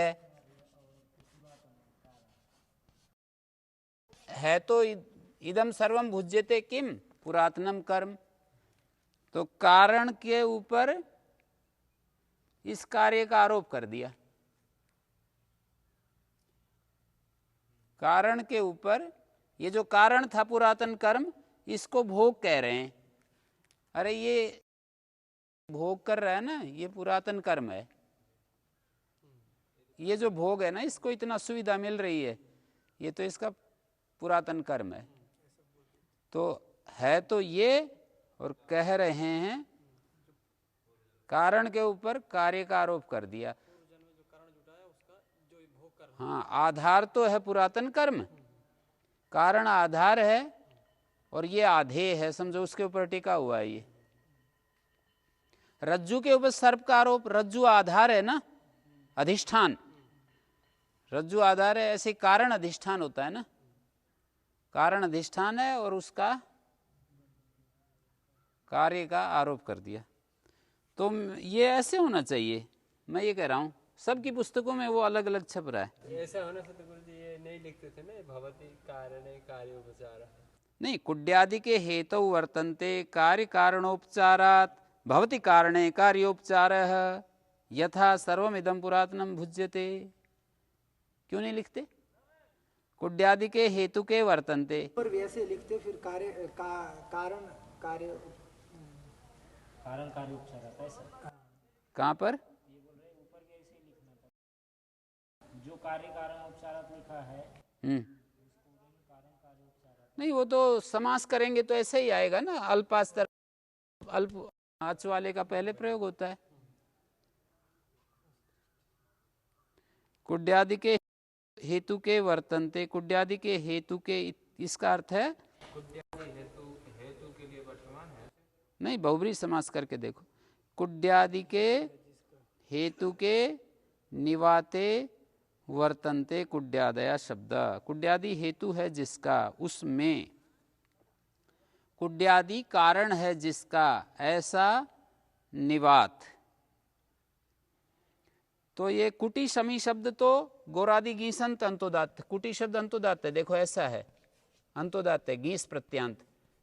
है तो इदम सर्वम भुज्यते किम पुरातनम कर्म, तो कारण के ऊपर इस कार्य का आरोप कर दिया, कारण के ऊपर ये जो कारण था पुरातन कर्म, इसको भोग कह रहे हैं। अरे ये भोग कर रहा है ना, ये पुरातन कर्म है, ये जो भोग है ना, इसको इतना सुविधा मिल रही है, ये तो इसका पुरातन कर्म है। तो है तो ये, और कह रहे हैं कारण के ऊपर कार्य का आरोप कर दिया। हाँ, आधार तो है पुरातन कर्म, कारण आधार है, और ये आधेय है, समझो उसके ऊपर टिका हुआ है। ये रज्जु के ऊपर सर्प का आरोप, रज्जु आधार है ना, अधिष्ठान, रज्जु आधार है, ऐसे कारण अधिष्ठान होता है ना, कारण अधिष्ठान है और उसका कार्य का आरोप कर दिया। तो ये ऐसे होना चाहिए, मैं ये कह रहा हूँ। सबकी पुस्तकों में वो अलग अलग छप रहा है। ऐसा होने से तो गुरु जी ये नहीं लिखते थे ना, भवति कारणे कार्योपचारः। नहीं, कुड्यादि के हेतु वर्तन्ते कार्य कारणोपचारात् भवति कारणे कार्योपचारः यथा सर्वमिदं पुरातनम भुज्यते। क्यों नहीं लिखते? कुड्यादि के हेतु के वर्तन्ते, पर वैसे लिखते फिर कार्य कारण कार्य उपचार ऐसा कहाँ पर? ये बोल रहे ऊपर के ऐसे ही लिखना था, जो कार्य कारण उपचार लिखा है। नहीं, वो तो समास करेंगे तो ऐसे ही आएगा ना, अल्पास्तर अल्प आच वाले का पहले प्रयोग होता है। कुड्यादि के हेतु के वर्तन्ते, कुड्यादि के हेतु के, इसका अर्थ है हेतु के लिए वर्तमान है। नहीं, बहुब्री समास करके देखो, कुड्यादि के हेतु के निवाते वर्तन्ते कुड्यादया शब्द, कुड्यादि हेतु है जिसका, उसमें कुड्यादि कारण है जिसका, ऐसा निवात। तो ये कुटी शमी शब्द तो गोरादि गीसंत अंतोदात, कुटी शब्द अंतोदात है, देखो ऐसा है, अंतोदात है, गीस प्रत्यांत,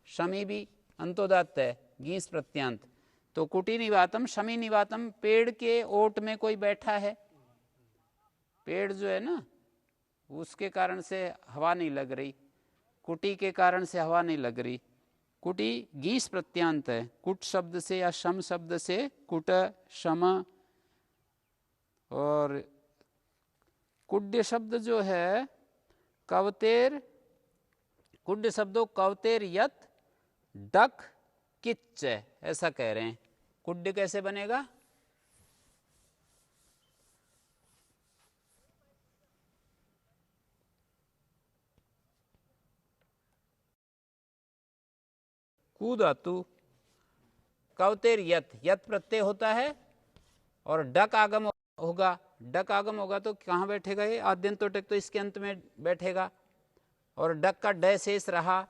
शमी भी अंतोदात है, गीस प्रत्यांत। तो कुटी निवातम शमी निवातम, पेड़ के ओट में कोई बैठा है, पेड़ जो है ना उसके कारण से हवा नहीं लग रही, कुटी के कारण से हवा नहीं लग रही। कुटी गीस प्रत्यांत है, कुट शब्द से या शम शब्द से, कुट शम, और कुड्य शब्द जो है कवतेर, कुड्य शब्दों कवतेर यत डक किच्च, ऐसा कह रहे हैं। कुड्य कैसे बनेगा? कु धातु, कवतेर यत, यत प्रत्यय होता है और डक आगम होगा, डक आगम होगा तो कहाँ बैठेगा? ये आद्यंतोटक तो इसके अंत में बैठेगा, और डक का ड शेष रहा।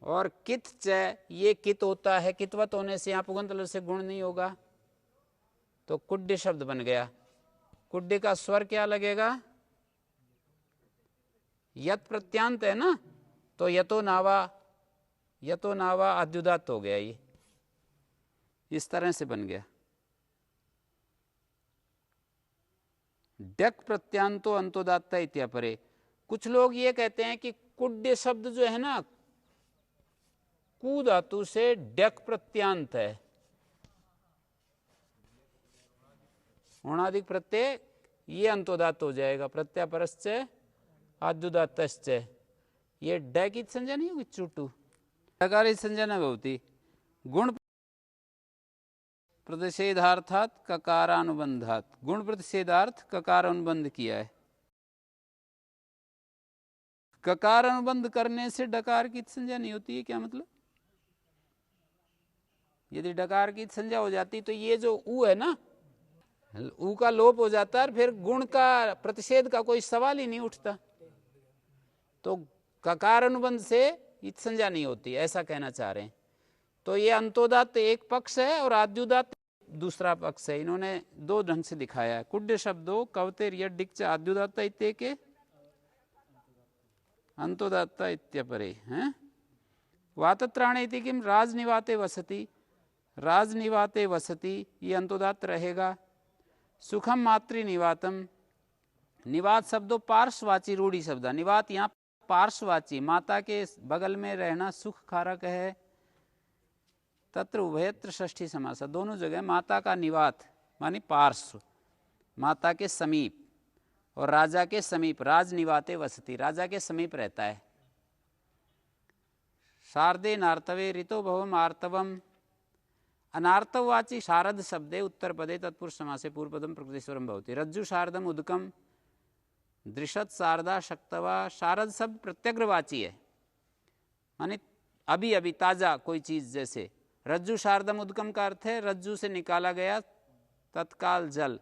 और कित च, ये कित होता है, कितवत होने से यहाँ पुगंत से गुण नहीं होगा, तो कुड्य शब्द बन गया। कुड्य का स्वर क्या लगेगा? यत प्रत्यांत है ना, तो यतो नावा, यतो नावा अद्युदात हो गया, ये इस तरह से बन गया। डक प्रत्यांतो अंतोदात्ता इत्यापरे। कुछ लोग ये कहते हैं कि कुड्य शब्द जो है ना, कु धातु से डक प्रत्यांत है, ऊणादिक प्रत्यय, ये अंतोदात हो जाएगा, प्रत्यापरश्च आद्युदात्तश्च। ये ड की संज्ञा नहीं होगी, चुटू डकार संज्ञा न भवति। गुण प्रतिषेधार्थात ककारानुबंधात, गुण प्रतिषेधार्थ ककार अनुबंध किया है। ककार अनुबंध करने से डकार की संज्ञा नहीं होती है, क्या मतलब? यदि डकार की संज्ञा हो जाती तो ये जो ऊ है ना, ऊ का लोप हो जाता है, फिर गुण का प्रतिषेध का कोई सवाल ही नहीं उठता। तो ककार अनुबंध से इत संज्ञा नहीं होती, ऐसा कहना चाह रहे हैं। तो ये अंतोदात्त एक पक्ष है और आद्युदात्त दूसरा पक्ष है। इन्होंने दो ढंग से दिखाया है। कुड्य शब्दों कवतेर यडिक्च आद्युदात्त इत्येके अंतोदात्त इत्यपरे हैं। वातत्राणे इति किम राजनिवाते वसति, राजनिवाते वसति ये अंतोदात्त रहेगा। सुखम मातृनिवातम, निवात शब्दों पार्श्ववाची रूढ़ी शब्द, निवात यहाँ पार्श्ववाची, माता के बगल में रहना सुख कारक है। तत्र उभयत्र षष्ठी समास, दोनों जगह माता का निवात मानी पार्श्व, माता के समीप, और राजा के समीप, राज निवाते वसति, राजा के समीप रहता है। शारदे नार्तवे ऋतो भवम आर्तवम, अनार्तववाची शारद शब्दे उत्तर पदे तत्पुरुष समासे पूर्व पदम प्रकृतिस्वरम भवति। रज्जु शारदम उदकम दृशत शारदा शक्तवा, शारद शब्द प्रत्यग्रवाची है, माने अभी अभी ताजा कोई चीज। जैसे रज्जु शारदम उदकम का अर्थ है रज्जु से निकाला गया तत्काल जल,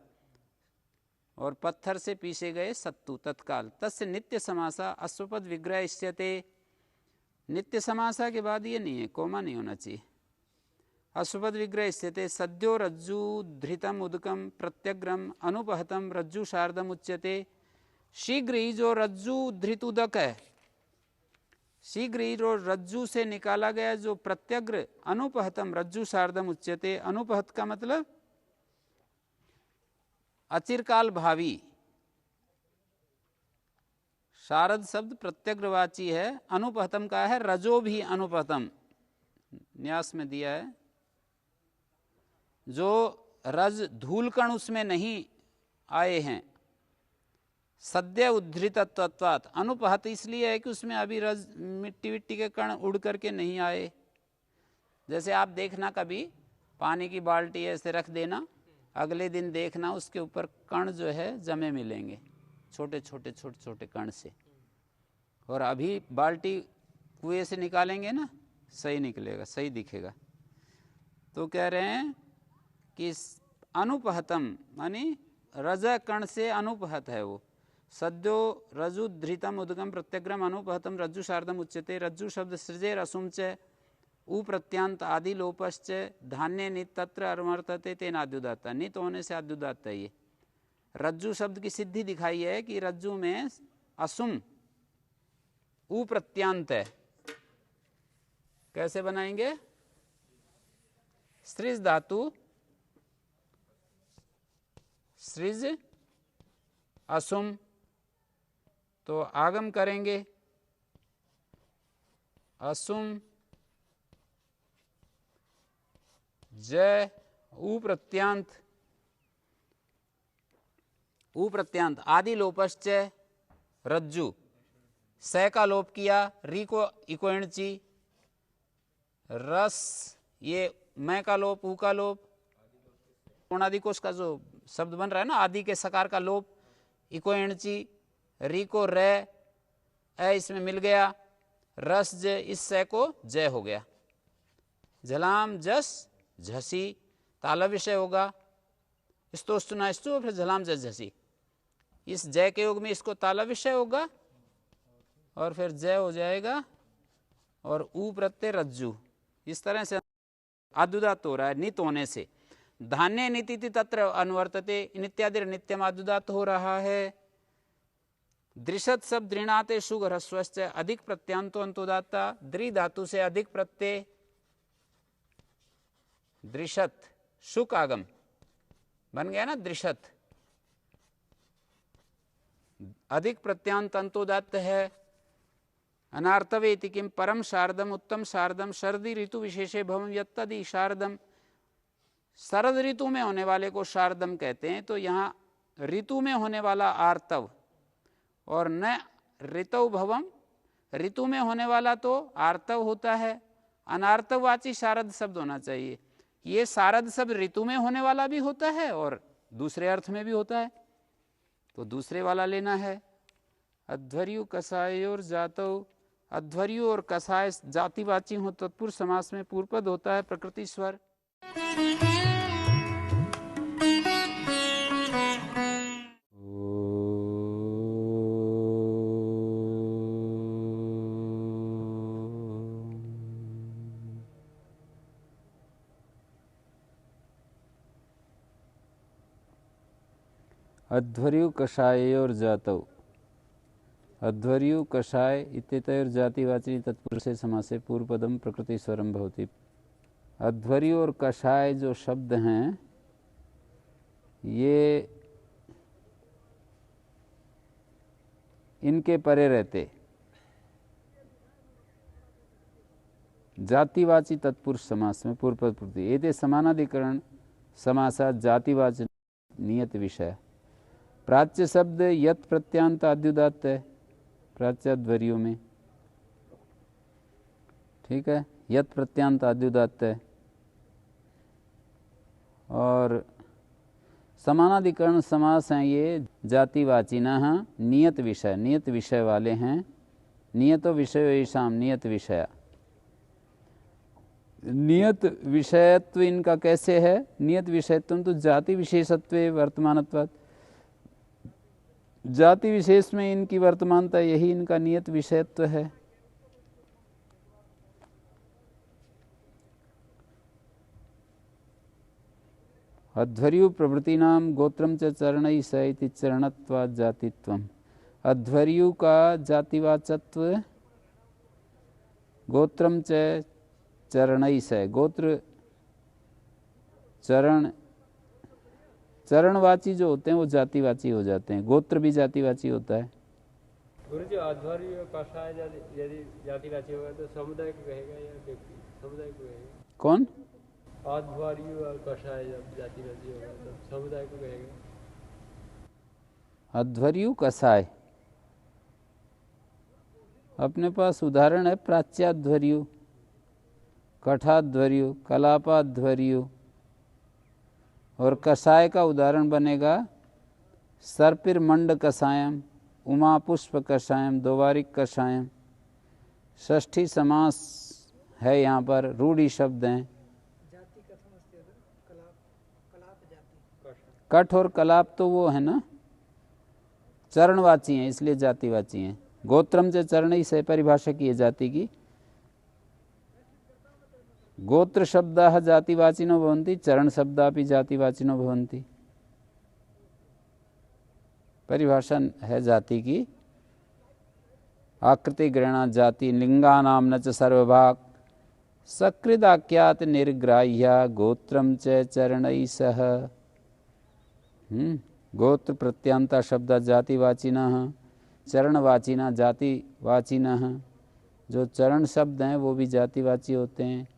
और पत्थर से पीसे गए सत्तू तत्काल। तस्य नित्य समासा अश्वपद विग्रह इष्यते, नित्य समासा के बाद ये नहीं है, कोमा नहीं होना चाहिए। अश्वपद विग्रह इष्यते सद्यो रज्जु धृतम उदकम प्रत्यग्रम अनुपहतम रज्जु शारदम उच्यते। शीघ्र ही जो रज्जु धृत उदक है, शीघ्र ही जो रज्जु से निकाला गया जो प्रत्यग्र अनुपहतम रज्जु शारदम उच्यते। अनुपहत का मतलब अचिरकाल भावी। शारद शब्द प्रत्यग्रवाची है, अनुपहतम का है रजो भी अनुपहतम, न्यास में दिया है। जो रज धूलकण उसमें नहीं आए हैं। सद्य उद्धृतत्वात्, अनुपहत इसलिए है कि उसमें अभी रज मिट्टी विट्टी के कण उड़ करके नहीं आए। जैसे आप देखना कभी पानी की बाल्टी ऐसे रख देना, अगले दिन देखना उसके ऊपर कण जो है जमे मिलेंगे, छोटे छोटे छोटे छोटे कण से। और अभी बाल्टी कुएं से निकालेंगे ना, सही निकलेगा, सही दिखेगा। तो कह रहे हैं कि अनुपहतम मानी रज कण से अनुपहत है वो। सद्यो रजु धृतम उदकम प्रत्यग्रम अनुपहतम रज्जु शारदम उच्यते। रज्जु शब्द सृजेर असुम च उ प्रत्यांत आदि लोपश्च धान्य नित तत्र अमर्तते तेन आद्युदात्त, नित होने से आद्युदात्त है ये। रज्जु शब्द की सिद्धि दिखाई है कि रज्जु में असुम उ प्रत्यांत है। कैसे बनाएंगे? सृज धातु, सृज असुम, तो आगम करेंगे असुम जय उ प्रत्यांत, उ प्रत्यांत आदि लोपश्च रज्जु, स का लोप किया, री को इकोणची, रस ये मैं का लोप, ऊ का लोप, कोणादिकोष का जो शब्द बन रहा है ना, आदि के सकार का लोप, इको एणची, री को रे, ए इसमें मिल गया, रस ज, इस से को जय हो गया। झलाम जस झसी, ताला विषय होगा, स्तोस्तु ना स्तु, फिर झलाम जस झसी। इस जय के योग में इसको ताला विषय होगा और फिर जय हो जाएगा, और ऊ प्रत्यय रज्जु। इस तरह से आद्युदात्त हो रहा है नित होने से। धान्य नीति तत्र अनुवर्तते, नित्यादि नित्यम आद्युदात्त हो रहा है। दृशत सब दृणाते शुग ह्रस्वश्च अधिक प्रत्यांतो अंतोदात्ता, द्रि धातु से अधिक प्रत्यय, दृशत शुक आगम बन गया ना, दृशत अधिक प्रत्यांत अंतोदात्त है। अनार्तवेति किम परम शारदम उत्तम शारदम शरदी ऋतु विशेषे भवम यत्तदि शारदम, शरद ऋतु में होने वाले को शारदम कहते हैं। तो यहाँ ऋतु में होने वाला आर्तव और न ऋतु भवम, ऋतु में होने वाला तो आर्तव होता है, अनार्तववाची शारद शब्द होना चाहिए। ये शारद शब्द ऋतु में होने वाला भी होता है और दूसरे अर्थ में भी होता है, तो दूसरे वाला लेना है। अध्वर्यु कसाय और जातो, अध्वर्यु और कसाय जातिवाची हो तत्पुरुष समास में पूर्व पद होता है प्रकृति स्वर। अध्वर्यु कषाय और जातौ, अध्वर्यु कषाय इत्येतयोर जातिवाची तत्पुरुषे समासे पूर्व पदम प्रकृति स्वरम भवति। अध्वर्यु और कषाय जो शब्द हैं ये इनके परे रहते जातिवाची तत्पुरुष समास में पूर्व पद प्रति एते समानाधिकरण समासा जातिवाची नियत विषय। प्राच्य शब्द यत प्रत्यांत आद्युदात्त है प्राच्याध्वर्यों में, ठीक है, यत प्रत्यांत आद्युदात्त है। और समानाधिकरण समास हैं ये जातिवाचिनः नियत विषय, नियत विषय वाले हैं। नियतो विषयो येषाम् नियत विषया। नियत विषयत्व इनका कैसे है? नियत विषयत्व तो जाति विशेषत्व वर्तमानत्वात्, जाति विशेष में इनकी वर्तमानता, यही इनका नियत विषयत्व है। अध्वर्यु प्रभृतीनाम गोत्रम च चरणैः स इति चरणत्वात् जातित्वम्। अध्वर्यु का जातिवाचत्व गोत्रम च चरणैः स, गोत्र चरण, चरणवाची जो होते हैं वो जातिवाची हो जाते हैं, गोत्र भी जातिवाची होता है। गुरु जी अध्वर्यु कषाय यदि जातिवाची होगा तो समुदाय को कहेगा या व्यक्ति? समुदाय को कहेगा। कौन? अध्वर्यु और कषाय जब जातिवाची होगा तो समुदाय को कहेगा। अध्वर्यु कसाय अपने पास उदाहरण है प्राच्याध्वर्यु, कठाध्वर्यु, कलापाध्वर्यु, और कषाय का उदाहरण बनेगा सर्पिर मंड कषायम, उमा पुष्प कषायम, दोवारिक कषायम। षष्ठी समास है, यहाँ पर रूढ़ी शब्द हैं। कठ और कलाप तो वो है ना चरणवाची हैं, इसलिए जातिवाची हैं। गोत्रम से चरण से परिभाषा की है जाति की। गोत्र शब्दाः जातिवाचिनो भवन्ति, चरण शब्दापि जातिवाचिनो भवन्ति। परिभाषा है जाति की। आकृति ग्रहणा जाति लिंगानाम न च सर्वभाग सकृदाख्यात निर्ग्राह्या गोत्रम च चरणैः सह। गोत्र प्रत्यांता शब्दा जातिवाचिनः, चरणवाचिना जातिवाचिनः। जो चरण शब्द हैं वो भी जातिवाची होते हैं,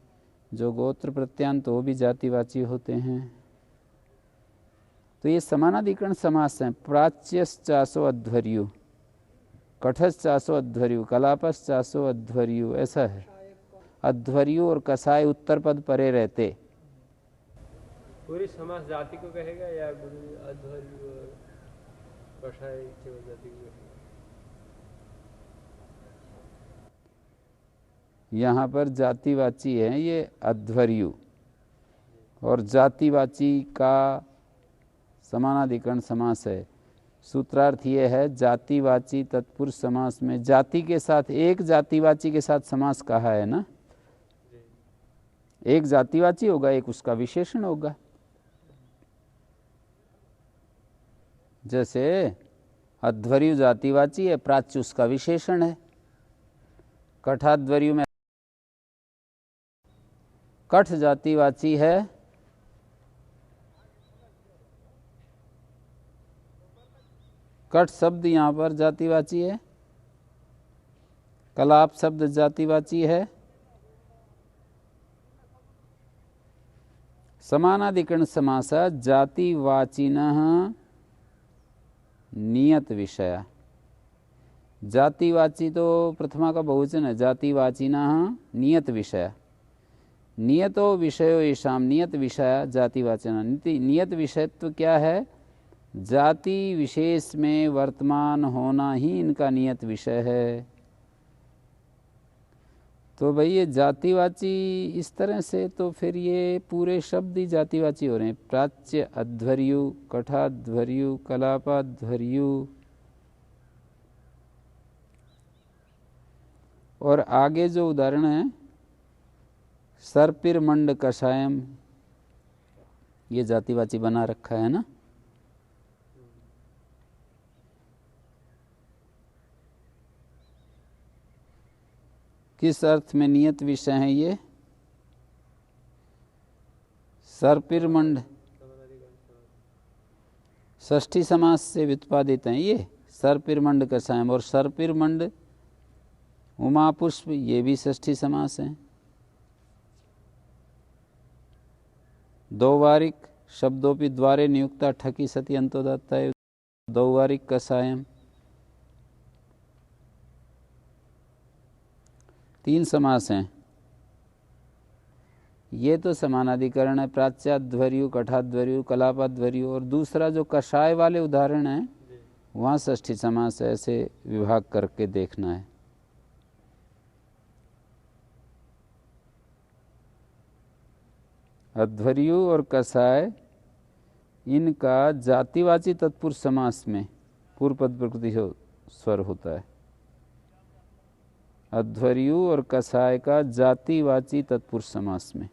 जो गोत्र प्रत्यांत वो भी जातिवाची होते हैं। तो ये समानाधिकरण समास हैं। प्राच्यश्चासो अध्वर्यु, कठश्चासो अध्वर्यु, कलापश्चासो अध्वर्यु, ऐसा है। अध्वर्यु और कसाय उत्तर पद परे रहते। पूरी समास जाति को कहेगा या गुरु अध्वर्यु और कषाय केवल जाति को कहेगा? यहाँ पर जातिवाची है ये अध्वर्यु, और जातिवाची का समानाधिकरण समास है। सूत्रार्थ ये है जातिवाची तत्पुरुष समास में जाति के साथ एक जातिवाची के साथ समास कहा है ना, एक जातिवाची होगा एक उसका विशेषण होगा। जैसे अध्वर्यु जातिवाची है, प्राच्य उसका विशेषण है। कठाध्वर्यु में कठ जातिवाची है, कठ शब्द यहाँ पर जातिवाची है, कलाप शब्द जातिवाची है। समानाधिकरण समासा जातिवाचिनः नियत विषया। जातिवाची तो प्रथमा का बहुवचन है, जातिवाचिनः नियत विषया। नियतो विषयो येषाम्, नियत विषया जातिवाचिनः। नियत विषयत्व क्या है? जाति विशेष में वर्तमान होना ही इनका नियत विषय है। तो भाई ये जातिवाची इस तरह से, तो फिर ये पूरे शब्द ही जातिवाची हो रहे हैं। प्राच्य अध्वर्यु, कठाध्वर्यु, कलापाध्वर्यु, और आगे जो उदाहरण है सर्पिरमंड कषायम, ये जातिवाची बना रखा है ना। किस अर्थ में नियत विषय है ये? सर्पिरमंड षष्ठी समास से व्युत्पादित हैं ये, सर्पिरमंड कषायम। और सर्पिरमंड, उमापुष्प, ये भी षष्ठी समास है। दौवारिक शब्दोपि द्वारे नियुक्ता ठकी सति अंतोदात्ता है, दौवारिक कषायम, 3 समास हैं। ये तो समानाधिकरण है, प्राच्याध्वर्यु, कठाध्वर्यु, कलापाध्वर्यु। और दूसरा जो कषाय वाले उदाहरण है वहाँ षष्ठी समास है, ऐसे विभाग करके देखना है। अध्वर्यु और कषाय, इनका जातिवाची तत्पुरुष समास में पूर्व पद प्रकृति स्वर होता है। अध्वर्यु और कषाय का जातिवाची तत्पुरुष समास में।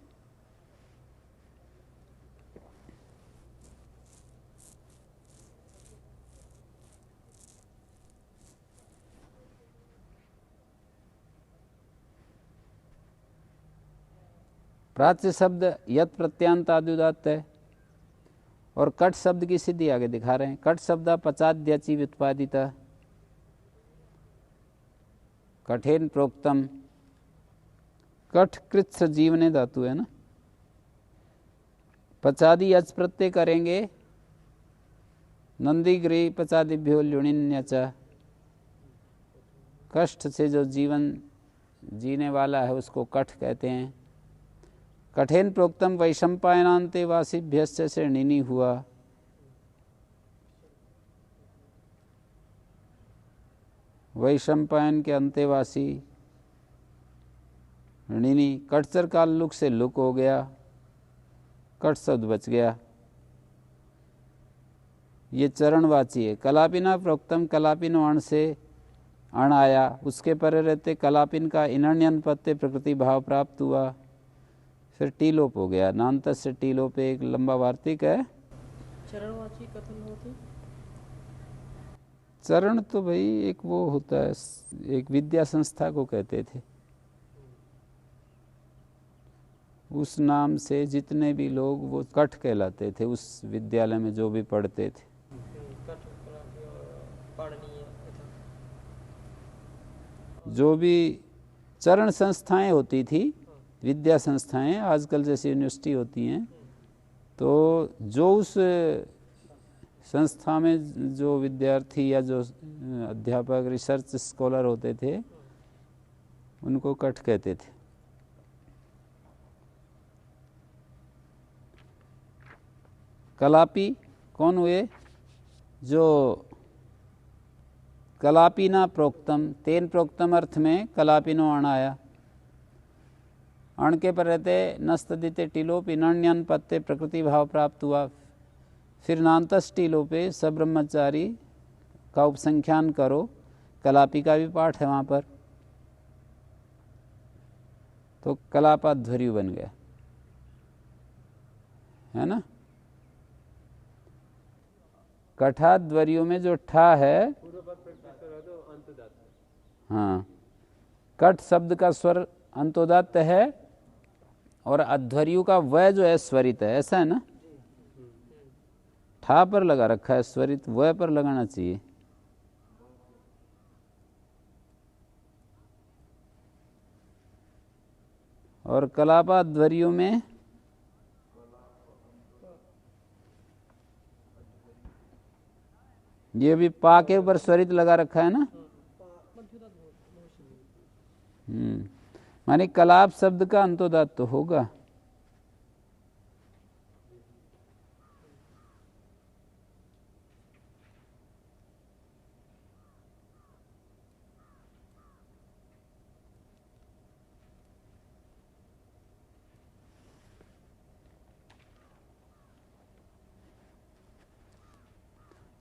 प्राच्य शब्द यत प्रत्यांत आद्युदात्त है। और कट शब्द की सिद्धि आगे दिखा रहे हैं। कट शब्द पचाद्याची व्युत्पादिता, कठेन प्रोक्तम, कठ कृत्स जीवने धातु है ना। पचादि अच प्रत्यय करेंगे, नंदीग्री पचादिभ्यो ल्युणिन्यचा, कष्ट से जो जीवन जीने वाला है उसको कठ कहते हैं। कठेन प्रोक्तम वैशंपायनान्ते वासिभ्यस्य से णिनि हुआ। वैशंपायन के अंतेवासी णिनि, कटचर काल लुक से लुक हो गया, कट शब्द बच गया। ये चरणवाची है। कलापिना प्रोक्तम, कलापिनो अण से अण आया, उसके परे रहते कलापिन का इनण्यन पत्ते प्रकृति भाव प्राप्त हुआ, फिर टीलोप हो गया। नान्त से टीलोप एक लंबा वार्तिक है। चरणवाची कथन होती? चरण तो भाई एक वो होता है, एक विद्या संस्था को कहते थे। उस नाम से जितने भी लोग वो कठ कहलाते थे, उस विद्यालय में जो भी पढ़ते थे। जो भी चरण संस्थाएं होती थी, विद्या संस्थाएं, आजकल जैसे यूनिवर्सिटी होती हैं, तो जो उस संस्था में जो विद्यार्थी या जो अध्यापक, रिसर्च स्कॉलर होते थे, उनको कठ कहते थे। कलापी कौन हुए? जो कलापिना प्रोक्तम, तेन प्रोक्तम अर्थ में कलापिनो अण आया। अण के पर रहते नस्तदिते टिलोप इनण्यन पत्ते प्रकृति भाव प्राप्त हुआ। फिर नान्तस टिलोपे सब्रह्मचारी का उपसंख्यान करो, कलापी का भी पाठ है वहाँ पर, तो कलापाध्वर्यु बन गया, है ना। कठाध्वर्यु में जो ठा है, हाँ, कठ शब्द का स्वर अंतोदात्त है और अध्वर्यु का वह जो है स्वरित है, ऐसा है ना। ठा पर लगा रखा है स्वरित, वह पर लगाना चाहिए। और कलापाध्वर्यु में ये भी पा के ऊपर स्वरित लगा रखा है ना। माने कलाप शब्द का अंतोदात्त तो होगा।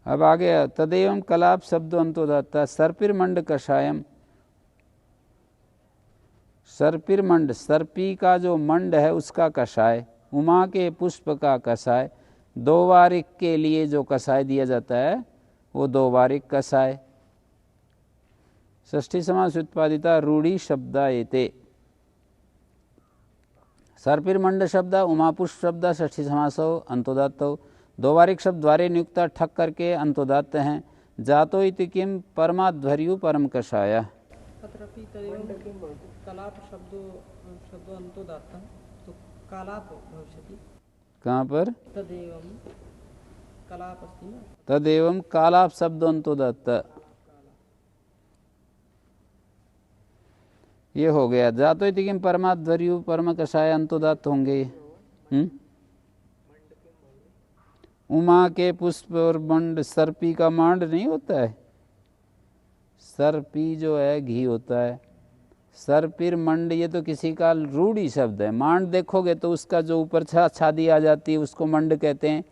अब आगे तदेवं कलाप शब्द अंतोदात्ता सर्पिरमंड कषायम। सर्पिरमंड, सर्पी का जो मंड है उसका कषाय, उमा के पुष्प का कषाय, दो वारिक के लिए जो कषाय दिया जाता है वो दो वारिक कषाय। षष्ठी समास उत्पादिता रूढ़ी शब्दा एते। सर्पिरमंड शब्द उमा पुष्प शब्द षष्ठी समासो अंतोदात्तो। दो वारिक शब्द द्वारे नियुक्त ठक करके अंतोदात्त हैं। जातो इति किम परमाध्वर्यु परम कषाय। तत्रापि तदेव कलाप शब्दो अंतोदात्तः, तो कलाप भविष्यति। कहाँ पर? तदेवं कलाप अस्ति न, तदेवं कालाप शब्द अंतोदात्त, ये हो गया। जातो इति किम परमाध्वर्यु परम कषाय अंतोदात्त होंगे। उमा के पुष्प और मंड, सर्पी का मांड नहीं होता है, सर्पी जो है घी होता है। सर्पिर मंड ये तो किसी का रूढ़ी शब्द है। मांड देखोगे तो उसका जो ऊपर छादी आ जाती है उसको मंड कहते हैं,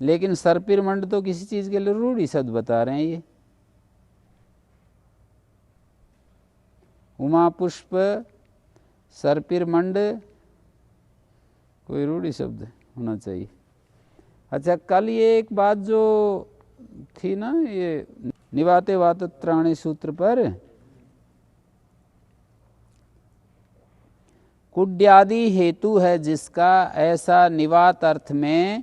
लेकिन सर्पिर मंड तो किसी चीज के लिए रूढ़ी शब्द बता रहे हैं। ये उमा पुष्प सर्पिर मंड कोई रूढ़ी शब्द होना चाहिए। अच्छा, कल ये एक बात जो थी ना, ये निवाते वातत्राणी सूत्र पर कुड्यादि हेतु है जिसका, ऐसा निवात अर्थ में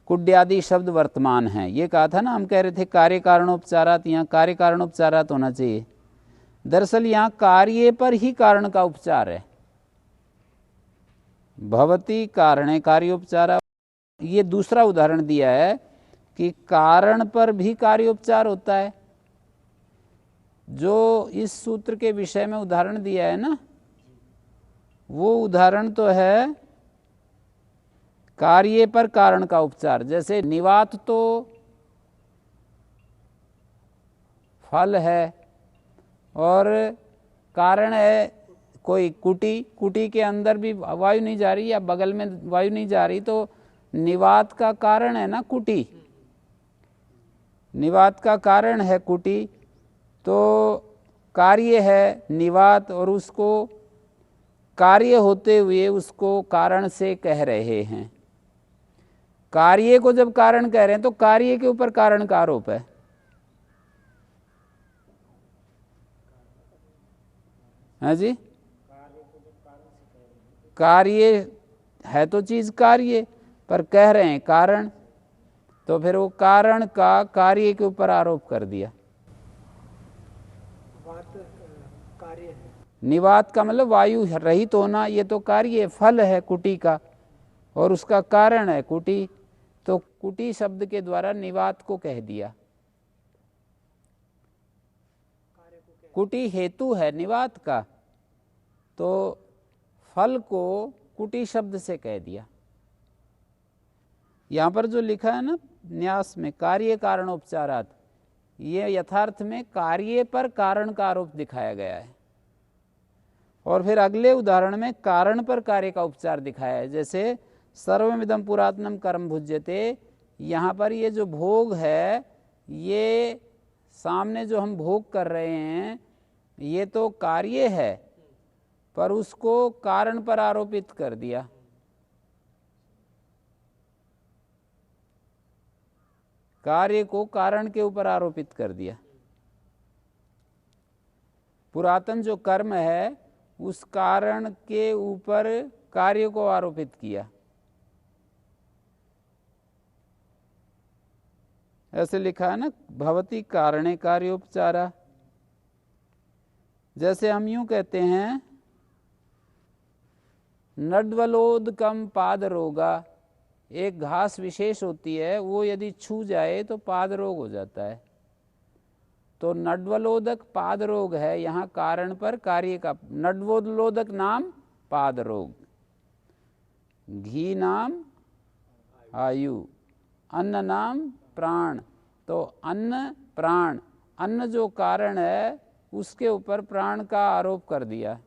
कुड्यादि शब्द वर्तमान है। ये कहा था ना, हम कह रहे थे कार्य कारणोपचारात, यहाँ कार्य कारणोपचारात होना चाहिए। दरअसल यहाँ कार्य पर ही कारण का उपचार है। भवती कारणे कार्योपचारा, ये दूसरा उदाहरण दिया है कि कारण पर भी कार्योपचार होता है। जो इस सूत्र के विषय में उदाहरण दिया है ना, वो उदाहरण तो है कार्य पर कारण का उपचार। जैसे निवात तो फल है और कारण है कोई कुटी, कुटी के अंदर भी वायु नहीं जा रही या बगल में वायु नहीं जा रही, तो निवात का कारण है ना कुटी, निवात का कारण है कुटी, तो कार्य है निवात, और उसको कार्य होते हुए उसको कारण से कह रहे हैं। कार्य को जब कारण कह रहे हैं तो कार्य के ऊपर कारण का आरोप है। हाँ जी, कार्य है तो चीज कार्य, पर कह रहे हैं कारण, तो फिर वो कारण का कार्य के ऊपर आरोप कर दिया। कार्य है, निवात का मतलब वायु रहित होना, ये तो कार्य फल है कुटी का, और उसका कारण है कुटी, तो कुटी शब्द के द्वारा निवात को कह दिया। कुटी हेतु है निवात का, तो फल को कुटी शब्द से कह दिया। यहां पर जो लिखा है ना न्यास में कार्य कारणोपचारात, ये यथार्थ में कार्य पर कारण का आरोप दिखाया गया है। और फिर अगले उदाहरण में कारण पर कार्य का उपचार दिखाया है। जैसे सर्वमिदं पुरातनम कर्म भुज्यते, यहाँ पर ये जो भोग है, ये सामने जो हम भोग कर रहे हैं ये तो कार्य है, पर उसको कारण पर आरोपित कर दिया। कार्य को कारण के ऊपर आरोपित कर दिया। पुरातन जो कर्म है उस कारण के ऊपर कार्य को आरोपित किया। ऐसे लिखा है ना, भवती कारणे कार्योपचारा। जैसे हम यूं कहते हैं नड्वलोदकम पाद रोगा, एक घास विशेष होती है, वो यदि छू जाए तो पाद रोग हो जाता है। तो नड्वलोदक पाद रोग है, यहाँ कारण पर कार्य का। नड्वलोदक नाम पाद रोग, घी नाम आयु, अन्न नाम प्राण, तो अन्न प्राण, अन्न जो कारण है उसके ऊपर प्राण का आरोप कर दिया।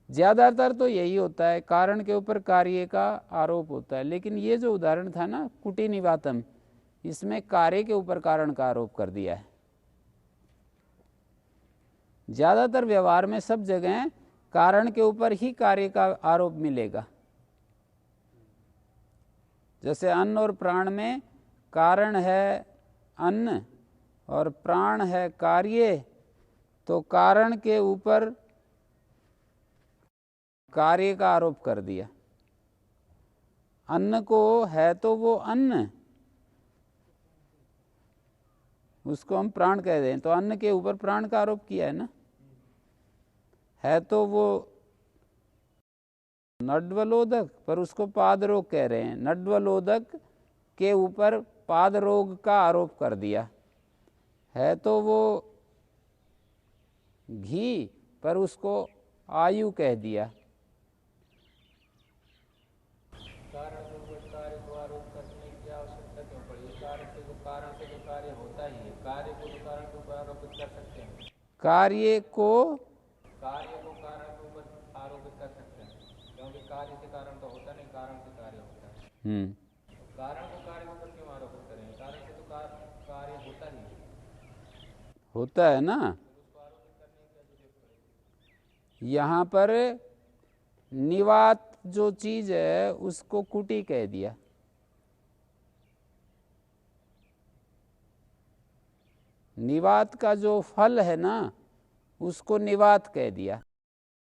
ज़्यादातर तो यही होता है, कारण के ऊपर कार्य का आरोप होता है। लेकिन ये जो उदाहरण था ना कुटी निवातम, इसमें कार्य के ऊपर कारण का आरोप कर दिया है। ज़्यादातर व्यवहार में सब जगह कारण के ऊपर ही कार्य का आरोप मिलेगा। जैसे अन्न और प्राण में कारण है अन्न और प्राण है कार्य, तो कारण के ऊपर कार्य का आरोप कर दिया। अन्न को है तो वो अन्न, उसको हम प्राण कह दें, तो अन्न के ऊपर प्राण का आरोप किया है ना। है तो वो नड्वलोदक, पर उसको पाद रोग कह रहे हैं। नड्वलोदक के ऊपर पाद रोग का आरोप कर दिया। है तो वो घी, पर उसको आयु कह दिया। कारण के ऊपर कार्य को आरोप करने की आवश्यकता क्यों पड़ी? कारण से जो कार्य होता ही है, कार्य को तो कारण के ऊपर आरोपित कर सकते हैं। कार्य को कारण के ऊपर आरोपित कर सकते हैं, क्योंकि कार्य से कारण तो होता नहीं, कारण से कार्य होता है। कारण को कार्य के ऊपर क्यों आरोपित करेंगे? कारण से तो कार्य होता ही होता है ना। यहाँ पर निवात जो चीज है उसको कुटी कह दिया। निवात का जो फल है ना उसको निवात कह दिया।